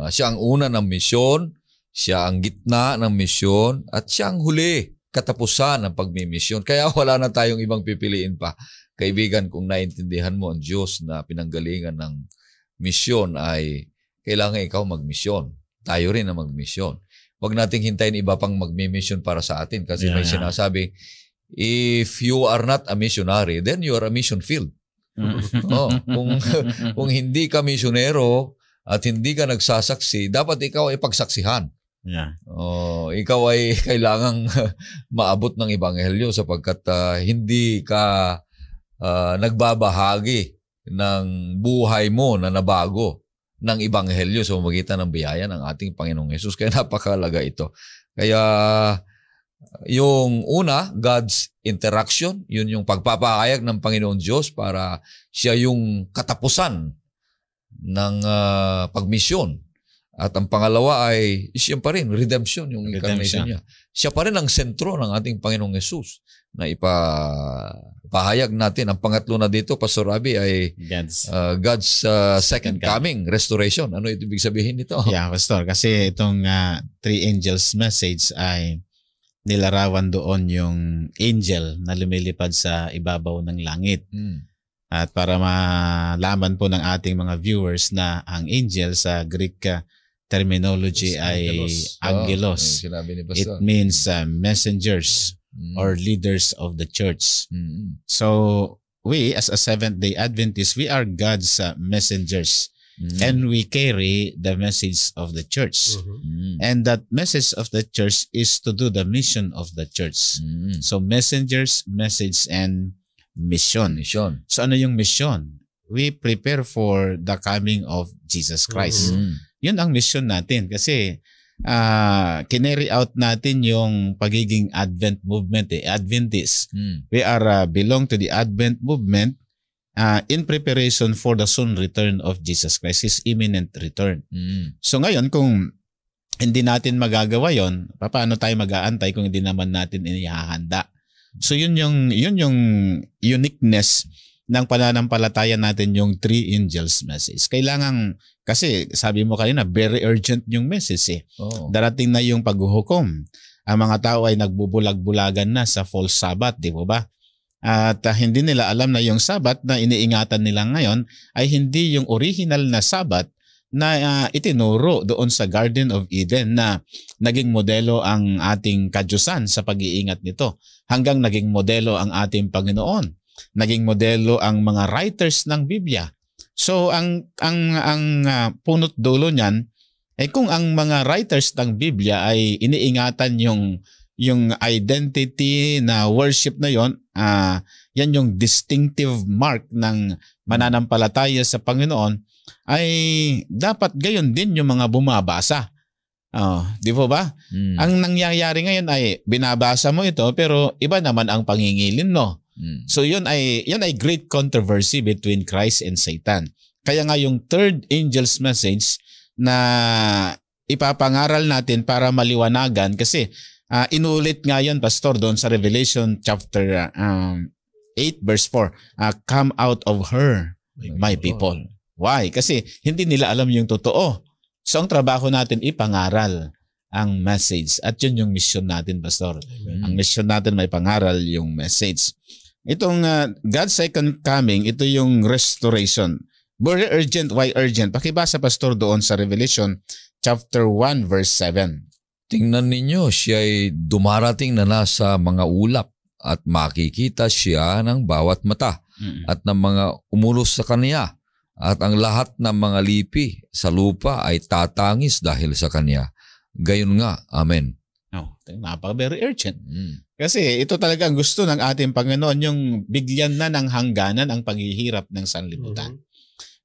Siya ang una ng misyon, siya ang gitna ng misyon, at siya ang huli, katapusan ng pagmimisyon. Kaya wala na tayong ibang pipiliin pa. Kaibigan, kung naintindihan mo ang Diyos na pinanggalingan ng misyon ay kailangan ikaw magmisyon. Tayo rin na magmisyon. Huwag nating hintayin iba pang magmimisyon para sa atin kasi may sinasabi, if you are not a missionary, then you are a mission field. Kung hindi ka misyonero at hindi ka nagsasaksi, dapat ikaw ay pagsaksihan. Ikaw ay kailangang maabot ng ebanghelyo sapagkat hindi ka nagbabahagi ng buhay mo na nabago ng ebanghelyo sa pamamagitan ng biyaya ng ating Panginoong Hesus. Kaya napakalaga ito. Kaya yung una, God's interaction, yun yung pagpapahayag ng Panginoon Diyos para siya yung katapusan ng pagmisyon. At ang pangalawa ay siya pa rin, redemption, yung incarnation niya. Siya pa rin ang sentro ng ating Panginoong Hesus na ipahayag natin. Ang pangatlo na dito, Pastor Abi, ay God's second coming, restoration. Ano ibig sabihin nito? Yeah, Pastor. Kasi itong three angels message ay nilarawan doon yung angel na lumilipad sa ibabaw ng langit. At para malaman po ng ating mga viewers na ang angel sa Greek terminology ay angelos. It means messengers or leaders of the church. So we as a Seventh-day Adventists, we are God's messengers. And we carry the message of the church. And that message of the church is to do the mission of the church. So messengers, message, and mission. So ano yung mission? We prepare for the coming of Jesus Christ. Yun ang mission natin kasi kinary out natin yung pagiging Advent movement, Adventist. We are belong to the Advent movement in preparation for the soon return of Jesus Christ, His imminent return. So ngayon, kung hindi natin magagawa yon, paano tayo mag-aantay kung hindi naman natin inihahanda? So yun yung uniqueness ng pananampalataya natin, yung three angels message. Kailangan, kasi sabi mo kanina, very urgent yung message . Darating na yung paghuhukom. Ang mga tao ay nagbubulag-bulagan na sa false Sabbath, di ba ba? At hindi nila alam na yung Sabbath na iniingatan nila ngayon ay hindi yung original na Sabbath na itinuro doon sa Garden of Eden na naging modelo ang ating kadyusan sa pag-iingat nito. Hanggang naging modelo ang ating Panginoon. Naging modelo ang mga writers ng Biblia. So ang punot dulo niyan ay kung ang mga writers ng Biblia ay iniingatan yung identity na worship na yon, yan yung distinctive mark ng mananampalataya sa Panginoon, ay dapat gayon din yung mga bumabasa. Di po ba? Ang nangyayari ngayon ay binabasa mo ito pero iba naman ang pangingilin mo. So yun ay great controversy between Christ and Satan. Kaya nga yung third angel's message na ipapangaral natin para maliwanagan kasi inulit nga yun, Pastor, doon sa Revelation chapter 8 verse 4. Come out of her, my people. Why? Kasi hindi nila alam yung totoo. So ang trabaho natin ipangaral ang message. At yun yung mission natin, Pastor. Ang mission natin may pangaral yung message. Itong God's second coming, ito yung restoration. Very urgent. Why urgent? Pakibasa, Pastor, doon sa Revelation chapter 1 verse 7. Tingnan ninyo, siya ay dumarating na nasa mga ulap at makikita siya ng bawat mata at ng mga umulos sa kanya. At ang lahat ng mga lipi sa lupa ay tatangis dahil sa kanya. Gayon nga. Amen. Very urgent. Kasi ito talaga ang gusto ng ating Panginoon, yung bigyan na ng hangganan ang paghihirap ng sanlibutan.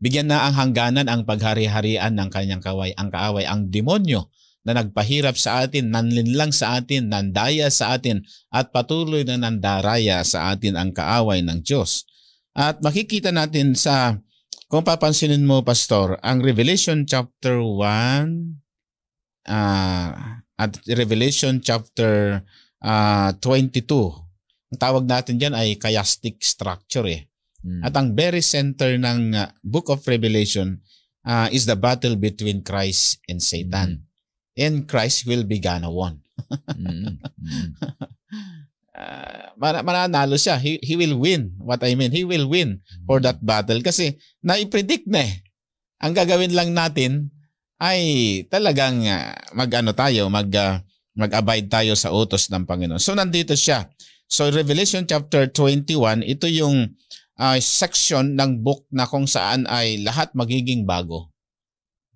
Bigyan na ang hangganan ang paghari-harian ng kanyang kaaway, ang demonyo na nagpahirap sa atin, nanlinlang sa atin, nandaya sa atin, at patuloy na nandaraya sa atin ang kaaway ng Diyos. At makikita natin kung papansinin mo, Pastor, ang Revelation chapter 1 at Revelation chapter 22. Ang tawag natin dyan ay chiastic structure eh. At ang very center ng Book of Revelation is the battle between Christ and Satan. And Christ will be gonna won. Mananalo siya. He will win. What I mean, he will win for that battle. Kasi naipredict na eh. Ang gagawin lang natin ay talagang mag-abide tayo sa utos ng Panginoon. So nandito siya. So Revelation chapter 21, ito yung section ng book na kung saan ay lahat magiging bago.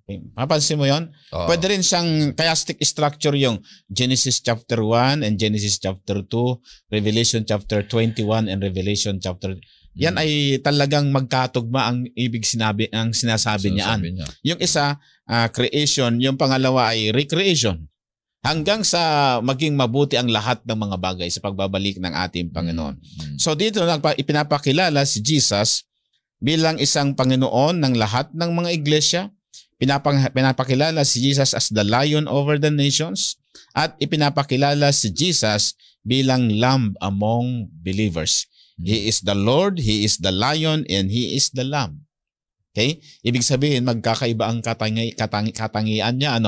Okay. Mapansin mo yun? Pwede rin siyang chiastic structure yung Genesis chapter 1 and Genesis chapter 2, Revelation chapter 21 and Revelation chapter... Yan ay talagang magkatugma ang sinasabi niya. Yung isa, creation. Yung pangalawa ay recreation. Hanggang sa maging mabuti ang lahat ng mga bagay sa pagbabalik ng ating Panginoon. So dito ipinapakilala si Jesus bilang isang Panginoon ng lahat ng mga iglesia. Pinapakilala si Jesus as the Lion over the nations at ipinapakilala si Jesus bilang Lamb among believers. He is the Lord, He is the Lion, and He is the Lamb. Okay? Ibig sabihin, magkakaiba ang katangian niya.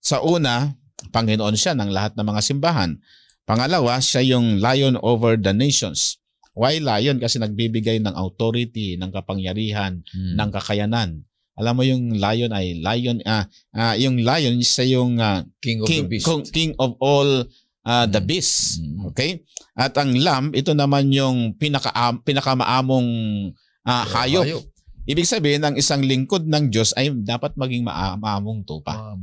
Sa una, Panginoon siya ng lahat ng mga simbahan. Pangalawa, siya yung Lion over the nations. Why Lion? Kasi nagbibigay ng authority, ng kapangyarihan, ng kakayanan. Alam mo yung lion ay yung lion siya yung King of the beast. King of all the beasts. Okay? At ang lamb, ito naman yung pinakamaamong hayop. Ibig sabihin, ang isang lingkod ng Diyos ay dapat maging maamong tupa.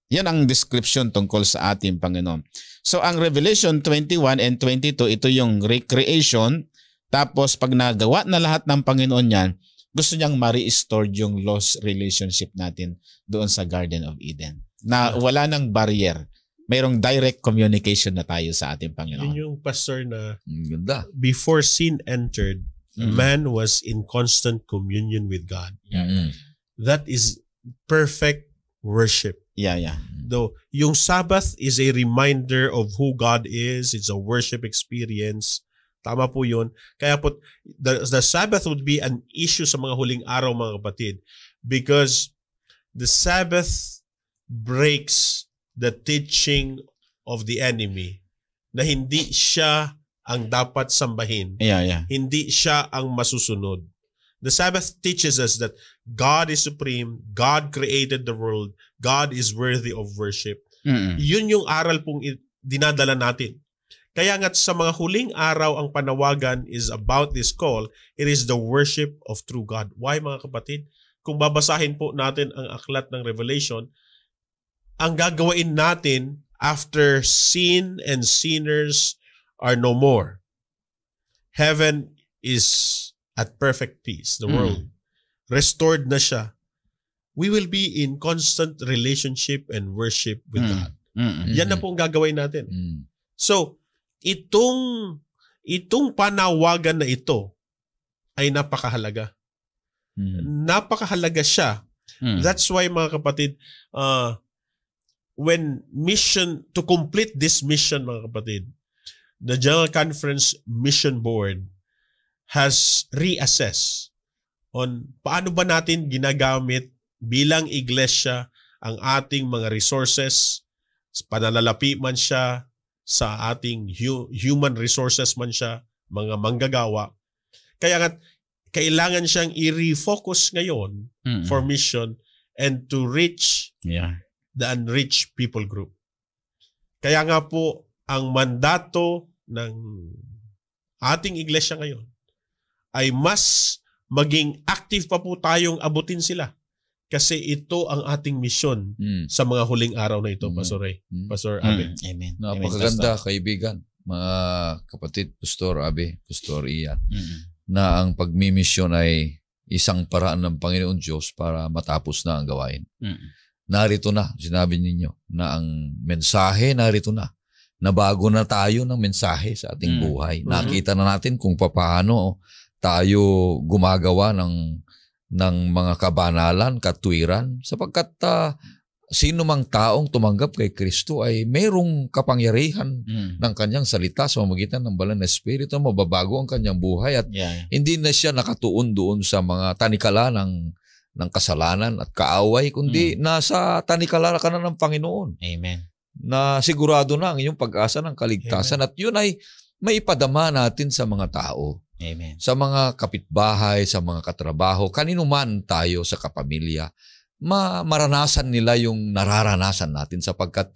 Yan ang description tungkol sa ating Panginoon. So ang Revelation 21 and 22, ito yung recreation. Tapos pag nagawa na lahat ng Panginoon yan, gusto niyang ma-restore yung lost relationship natin doon sa Garden of Eden. Na wala nang barrier. Mayroong direct communication na tayo sa ating Panginoon. Yun yung pastor na ganda. Before sin entered, man was in constant communion with God. That is perfect worship. Yeah. Though yung Sabbath is a reminder of who God is. It's a worship experience. Tama po yun. Kaya po, the Sabbath would be an issue sa mga huling araw, mga kapatid, because the Sabbath breaks the teaching of the enemy na hindi siya ang dapat sambahin. Yeah. Hindi siya ang masusunod. The Sabbath teaches us that God is supreme, God created the world, God is worthy of worship. Yun yung aral pong dinadala natin. Kaya nga sa mga huling araw ang panawagan is about this call, it is the worship of true God. Why, mga kapatid? Kung babasahin po natin ang aklat ng Revelation, ang gagawin natin after sin and sinners are no more. Heaven is at perfect peace. The world restored na siya. We will be in constant relationship and worship with God. Yan na po ang gagawin natin. So, itong panawagan na ito ay napakahalaga. Napakahalaga siya. That's why, mga kapatid, when to complete this mission, mga kapatid, the General Conference Mission Board has reassessed on paano ba natin ginagamit bilang iglesia ang ating mga resources, pananalapi man siya sa ating human resources man siya, mga manggagawa. Kaya nga, kailangan siyang i-refocus ngayon for mission and to reach the unreached people group. Kaya nga po, ang mandato ng ating iglesia ngayon ay mas maging active pa po tayong abutin sila. Kasi ito ang ating misyon sa mga huling araw na ito, Pastor Ray, Pastor Abe. Amen. Napakaganda, kaibigan, mga kapatid, Pastor Abe, Pastor Ian, na ang pagmimisyon ay isang paraan ng Panginoon Diyos para matapos na ang gawain. Narito na, sinabi ninyo, na ang mensahe narito na. Nabago na tayo ng mensahe sa ating buhay. Nakita na natin kung paano tayo gumagawa ng mga kabanalan, katwiran, sapagkat sino mang taong tumanggap kay Kristo ay mayroong kapangyarihan ng kanyang salita sa pamamagitan ng Banal na Espiritu, mababago ang kanyang buhay at hindi na siya nakatuon doon sa mga tanikala ng kasalanan at kaaway, kundi nasa tanikala ka na ng Panginoon. Amen. Na sigurado na ang iyong pag-asa ng kaligtasan. At yun ay maipadama natin sa mga tao. Amen. Sa mga kapitbahay, sa mga katrabaho, kanino man tayo sa kapamilya, maranasan nila yung nararanasan natin sapagkat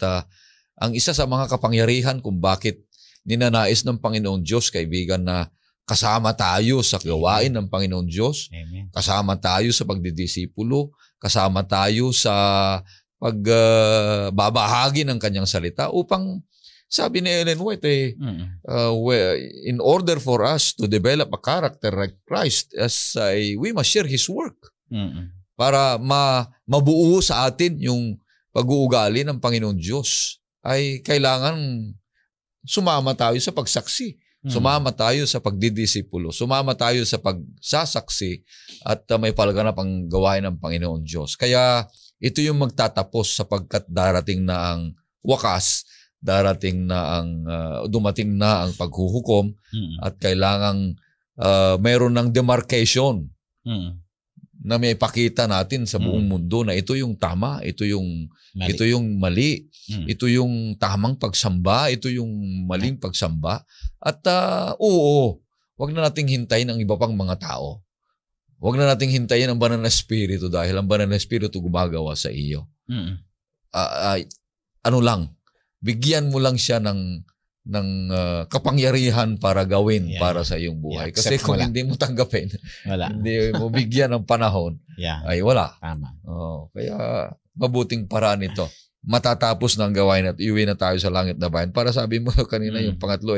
ang isa sa mga kapangyarihan kung bakit ninanais ng Panginoong Diyos, kaibigan, na kasama tayo sa gawain ng Panginoong Diyos, kasama tayo sa pagdidisipulo, kasama tayo sa pagbabahagi ng kanyang salita upang sabi ni Ellen White, in order for us to develop a character like Christ, we must share His work. Para mabuo sa atin yung pag-uugali ng Panginoon Diyos, ay kailangan sumama tayo sa pagsaksi. Sumama tayo sa pagdidisipulo. Sumama tayo sa pagsasaksi at may palaganap ang gawain ng Panginoon Diyos. Kaya ito yung magtatapos sapagkat darating na ang wakas, dumating na ang paghuhukom at kailangang mayroon ng demarcation na may ipakita natin sa buong mundo na ito yung tama, ito yung mali, ito yung tamang pagsamba, ito yung maling pagsamba. At wag na nating hintayin ang iba pang mga tao. Wag na nating hintayin ang Banal na Espiritu dahil ang Banal na Espiritu gumagawa sa iyo. Bigyan mo lang siya ng kapangyarihan para gawin para sa iyong buhay. Kasi kung hindi mo tanggapin, hindi mo bigyan ng panahon, ay wala. Tama. Kaya mabuting paraan ito. Matatapos na ang gawain at iuwi na tayo sa langit na bayan. Para sabi mo kanina, yung pangatlo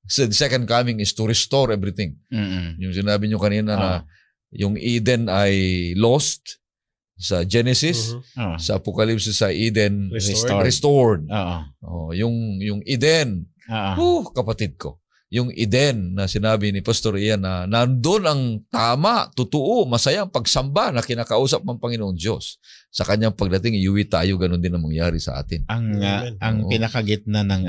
the second coming is to restore everything. Yung sinabi nyo kanina na yung Eden ay lost sa Genesis, sa Apocalypse sa Eden restored. Yung Eden, kapatid ko, yung Eden na sinabi ni Pastor Ian na nandun ang tama, totoo, masayang pagsamba na kinakausap ng Panginoong Diyos. Sa kanyang pagdating, iuwi tayo, ganun din ang mangyari sa atin. Ang pinakagitna ng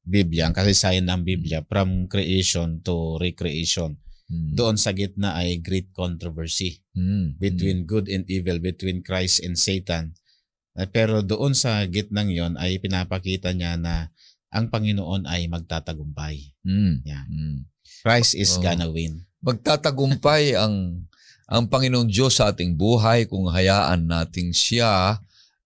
Biblia, ang kasaysayan ng Biblia, from creation to recreation, doon sa gitna ay great controversy between good and evil, between Christ and Satan. Pero doon sa gitnang yon ay pinapakita niya na ang Panginoon ay magtatagumpay. Christ is gonna win. Magtatagumpay ang Panginoong Diyos sa ating buhay kung hayaan nating siya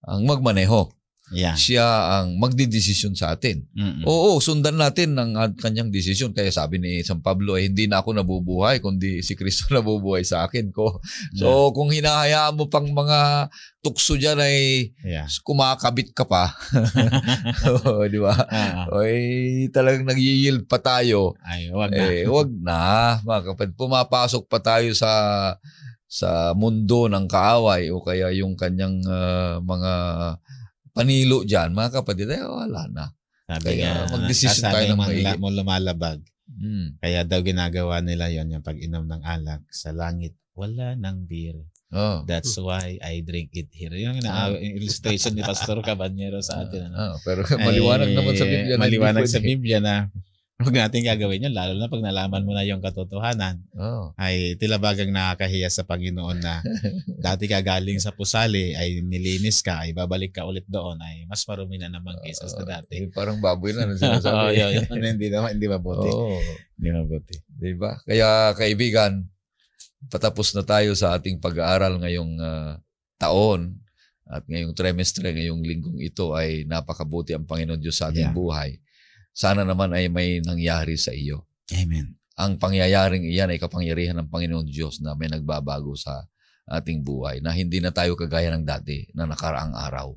ang magmaneho. Siya ang magdidesisyon sa atin. Oo, sundan natin ang kanyang desisyon. Kaya sabi ni San Pablo, hindi na ako nabubuhay, kundi si Kristo nabubuhay sa akin ko. So, kung hinahayaan mo pang mga tukso dyan ay kumakabit ka pa. Di ba? Talagang nag-yield pa tayo. Ay, wag na. Wag na. Mga kapatid, pumapasok pa tayo sa mundo ng kaaway o kaya yung kanyang mga panilo dyan, mga kapatid, wala na. Sabi kaya mag-decision tayo ng maigi. Mo lumalabag. Kaya daw ginagawa nila yon yung pag-inom ng alak sa langit. Wala ng beer. That's why I drink it here. Yung illustration ni Pastor Cabanyero sa atin. Pero maliwanag naman sa Biblia. Maliwanag sa Biblia na Huwag natin gagawin yun, lalo na pag nalaman mo na yung katotohanan. Oh. Ay tila bagang nakakahiya sa Panginoon na dati ka galing sa pusali, ay nilinis ka, ay babalik ka ulit doon, ay mas marumi na naman kaysa sa dati. Parang baboy na sinasabi. Hindi mabuti. Oo. Hindi mabuti. Diba? Kaya kaibigan, patapos na tayo sa ating pag-aaral ngayong taon at ngayong trimestre, ngayong linggong ito ay napakabuti ang Panginoon Diyos sa ating buhay. Sana naman ay may nangyari sa iyo. Amen. Ang pangyayaring iyan ay kapangyarihan ng Panginoon Diyos na may nagbabago sa ating buhay, na hindi na tayo kagaya ng dati na nakaraang araw,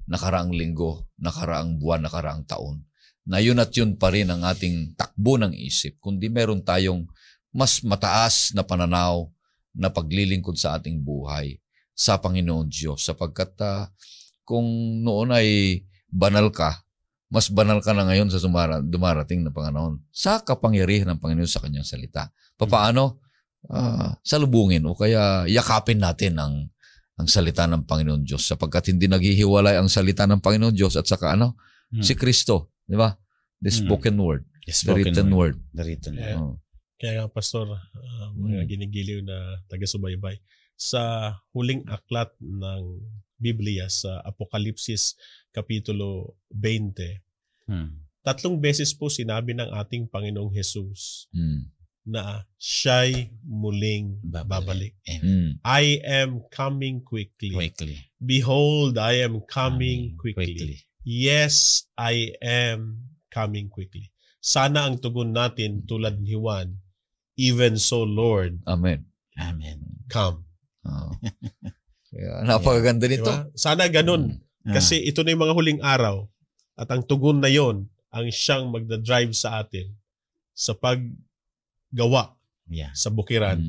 nakaraang linggo, nakaraang buwan, nakaraang taon. Na yun at yun pa rin ang ating takbo ng isip, kundi meron tayong mas mataas na pananaw na paglilingkod sa ating buhay sa Panginoon Diyos. Sapagkat kung noon ay banal ka, mas banal ka na ngayon sa dumarating na panahon sa kapangyarihan ng Panginoon sa kanyang salita. Papaano? Salubungin o kaya yakapin natin ang salita ng Panginoon Diyos, sapagkat hindi naghihiwalay ang salita ng Panginoon Diyos at saka si Kristo. Di ba? The spoken word. The written word. The written word. Yeah. Kaya nga, Pastor, mga ginigiliw na taga-subaybay, sa huling aklat ng Biblia sa Apokalipsis Kapitulo 20, 3 beses po sinabi ng ating Panginoong Jesus na siya'y muling babalik. I am coming quickly. Behold, I am coming quickly. Yes, I am coming quickly. Sana ang tugon natin tulad ni Juan, even so, Lord. Amen. Come. Kaya, napakaganda nito. Diba? Sana ganun. Kasi ito na yung mga huling araw. At ang tugon na yon ang siyang magdadrive sa atin sa paggawa sa bukiran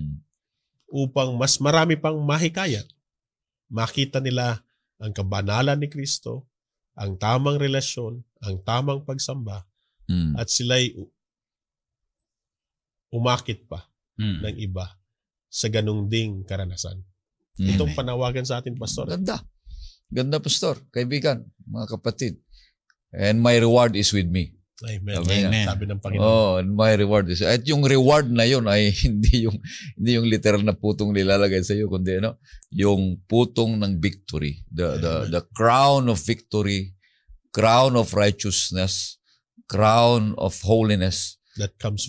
upang mas marami pang mahikayat. Makita nila ang kabanalan ni Kristo, ang tamang relasyon, ang tamang pagsamba, at sila'y umakit pa ng iba sa ganung ding karanasan. Itong panawagan sa atin, Pastor. Ganda, Pastor. Kaibigan, mga kapatid. And my reward is with me. Amen. Sabi ng Panginoon. Oh, and my reward is. At yung reward na yun ay hindi yung literal na putong nilalagay sa iyo, kundi yung putong ng victory. The crown of victory, crown of righteousness, crown of holiness that comes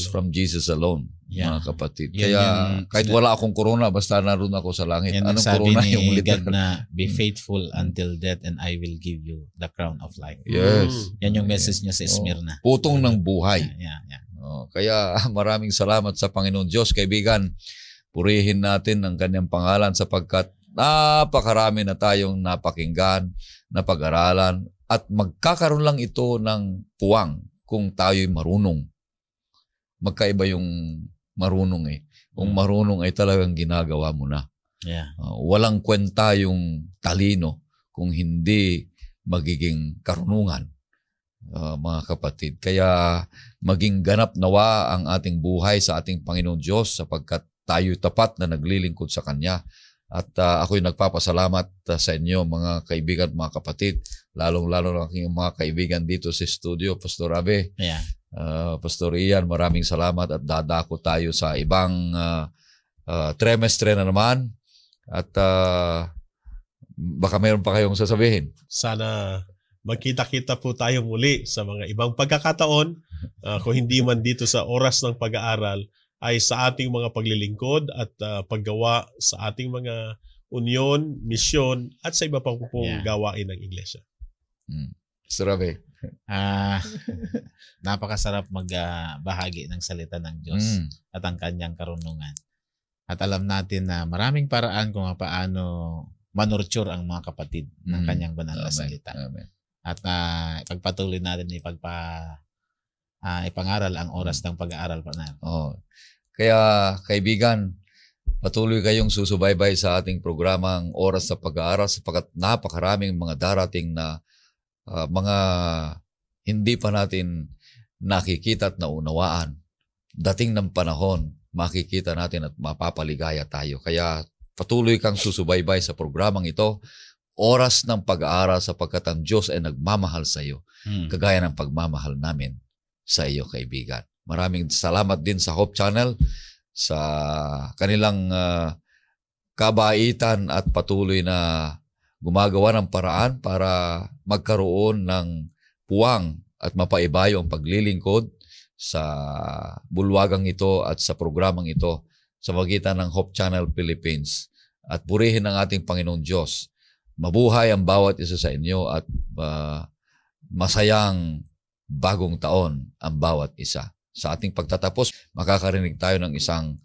from Jesus alone. Yeah. Mga kapatid. Kaya kahit wala akong corona, basta naroon ako sa langit. Yan anong sabi corona ni yung God na be faithful until death and I will give you the crown of life. Yes. Yan yung message niya sa Smyrna. Putong ng buhay. Yeah. Kaya maraming salamat sa Panginoon Diyos. Kaibigan, purihin natin ang kanyang pangalan sapagkat napakarami na tayong napakinggan, napag-aralan, at magkakaroon lang ito ng puwang kung tayo'y marunong. Magkaiba yung marunong eh. Kung marunong ay talagang ginagawa mo na. Yeah. Walang kwenta yung talino kung hindi magiging karunungan, mga kapatid. Kaya maging ganap nawa ang ating buhay sa ating Panginoon Diyos sapagkat tayo tapat na naglilingkod sa Kanya. At ako'y nagpapasalamat sa inyo, mga kaibigan, mga kapatid, lalong-lalo na aking mga kaibigan dito sa studio, Pastor Abe. Yeah. Pastor Ian, maraming salamat at dadako tayo sa ibang trimestre na naman at baka mayroon pa kayong sasabihin. Sana magkita-kita po tayo muli sa mga ibang pagkakataon, kung hindi man dito sa oras ng pag-aaral, ay sa ating mga paglilingkod at paggawa sa ating mga union, misyon at sa iba pang gawain ng iglesia. Pastor Abe. Napakasarap magbahagi ng salita ng Diyos at ang kanyang karunungan. At alam natin na maraming paraan kung paano manurture ang mga kapatid ng kanyang banal na salita. Amen. At ipagpatuloy natin ipangaral ang oras ng pag-aaral pa natin. Kaya kaibigan, patuloy kayong susubaybay sa ating programang Oras sa Pag-aaral sapagkat napakaraming mga darating na mga hindi pa natin nakikita at naunawaan. Dating ng panahon, makikita natin at mapapaligaya tayo. Kaya patuloy kang susubaybay sa programang ito, Oras ng Pag-aaral sapagkat ang Diyos ay nagmamahal sa iyo, kagaya ng pagmamahal namin sa iyo, kaibigan. Maraming salamat din sa Hope Channel sa kanilang kabaitan at patuloy na gumagawa ng paraan para magkaroon ng puwang at mapaibayo ang paglilingkod sa bulwagang ito at sa programang ito sa magitan ng Hope Channel Philippines. At purihin ang ating Panginoong Diyos. Mabuhay ang bawat isa sa inyo at masayang bagong taon ang bawat isa. Sa ating pagtatapos, makakarinig tayo ng isang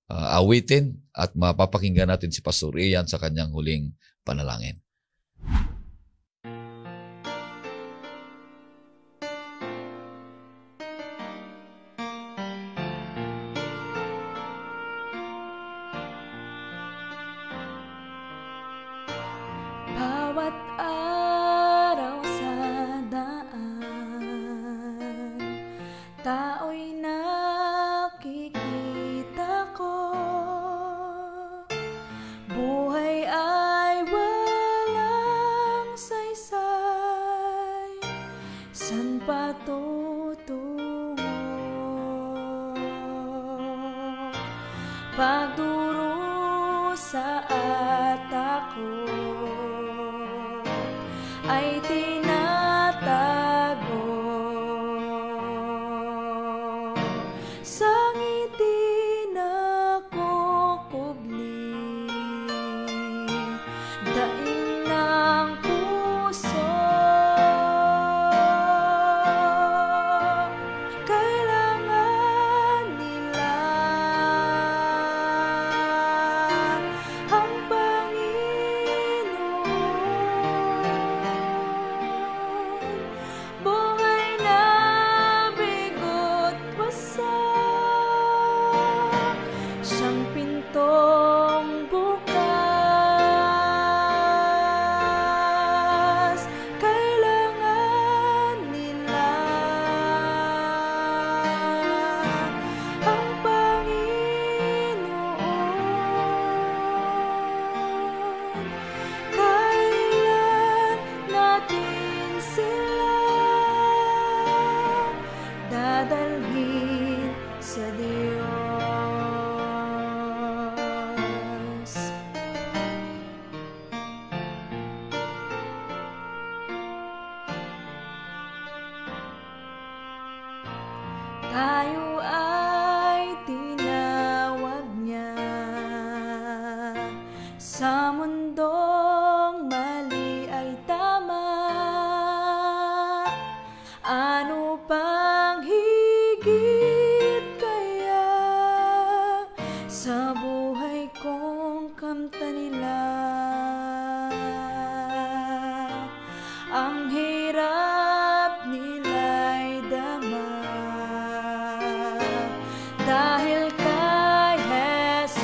awitin at mapapakinggan natin si Pastor Ian sa kanyang huling panalangin. Bawat araw sa daan, tao'y nakikita ko. Buhay ay walang saysay, san patutungo? Pagdurusa at ako ay tinatago sa ngiti na kukubli, daing ng puso. Kailangan nila ang buhay na bigot wasak, siyang pintong bukas. Kailangan nila ang Panginoon. Kailan natin sila dadalhin sa Diyos? Tayo ay tinawag niya sa mundong mali ay tama. Ano pang higit kaya sa buhay kong kamtan nila? Ang hirap nila'y dama dahil kay Jesus.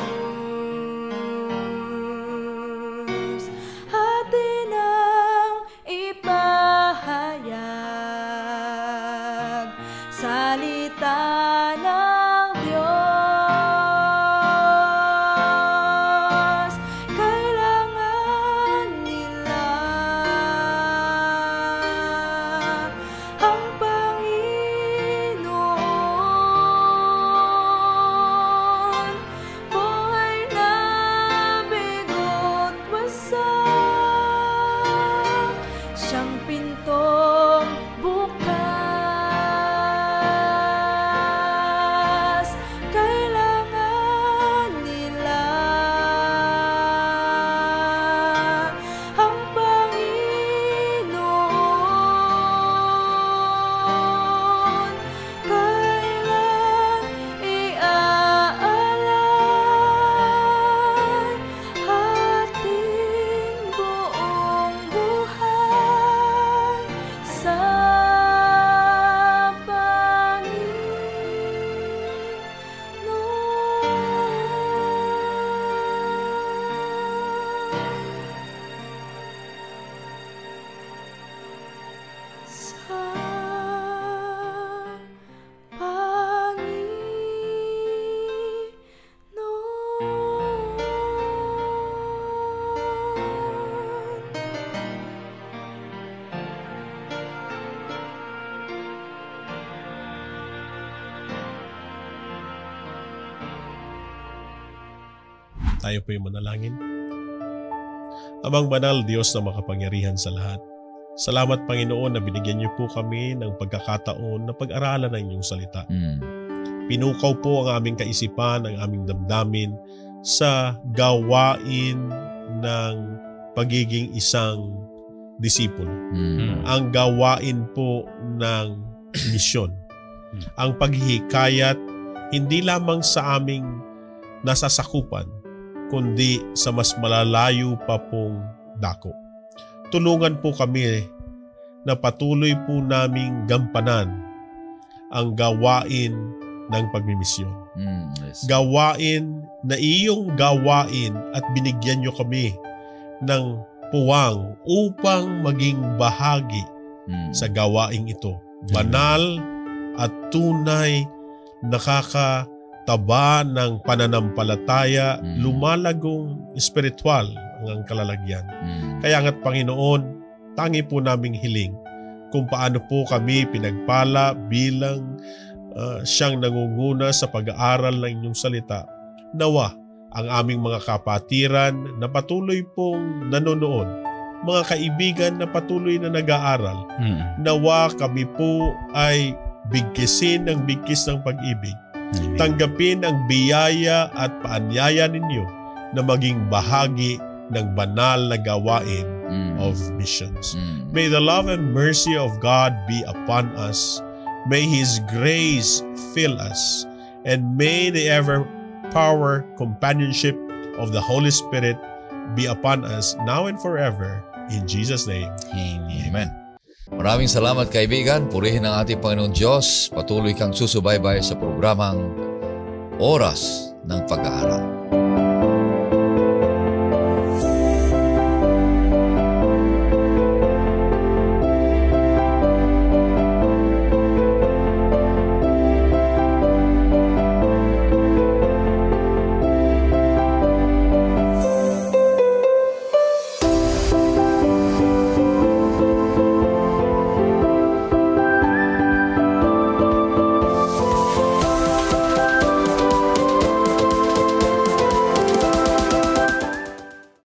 Tayo po yung manalangin. Amang banal, Diyos na makapangyarihan sa lahat. Salamat, Panginoon, na binigyan niyo po kami ng pagkakataon na pag-aralan ng inyong salita. Pinukaw po ang aming kaisipan, ang aming damdamin sa gawain ng pagiging isang disipulo. Ang gawain po ng misyon. Ang paghihikayat hindi lamang sa aming nasasakupan, kundi sa mas malalayo pa pong dako. Tulungan po kami na patuloy po naming gampanan ang gawain ng pagmimisyon. Yes. Gawain na iyong gawain at binigyan nyo kami ng puwang upang maging bahagi sa gawaing ito. Banal at tunay, nakakataba ng pananampalataya, lumalagong espiritual ang kalalagyan. Kaya nga't Panginoon, tangi po naming hiling kung paano po kami pinagpala bilang siyang nangunguna sa pag-aaral ng inyong salita. Nawa ang aming mga kapatiran na patuloy pong nanonood, mga kaibigan na patuloy na nag-aaral, nawa kami po ay bigkisin ng bigkis ng pag-ibig. Tanggapin ang biyaya at paanyaya ninyo na maging bahagi ng banal na gawain of missions. May the love and mercy of God be upon us. May His grace fill us. And may the ever-power companionship of the Holy Spirit be upon us now and forever. In Jesus' name. Amen. Maraming salamat, kaibigan. Purihin ang ating Panginoong Diyos. Patuloy kang susubaybay sa programang Oras ng Pag-aaral.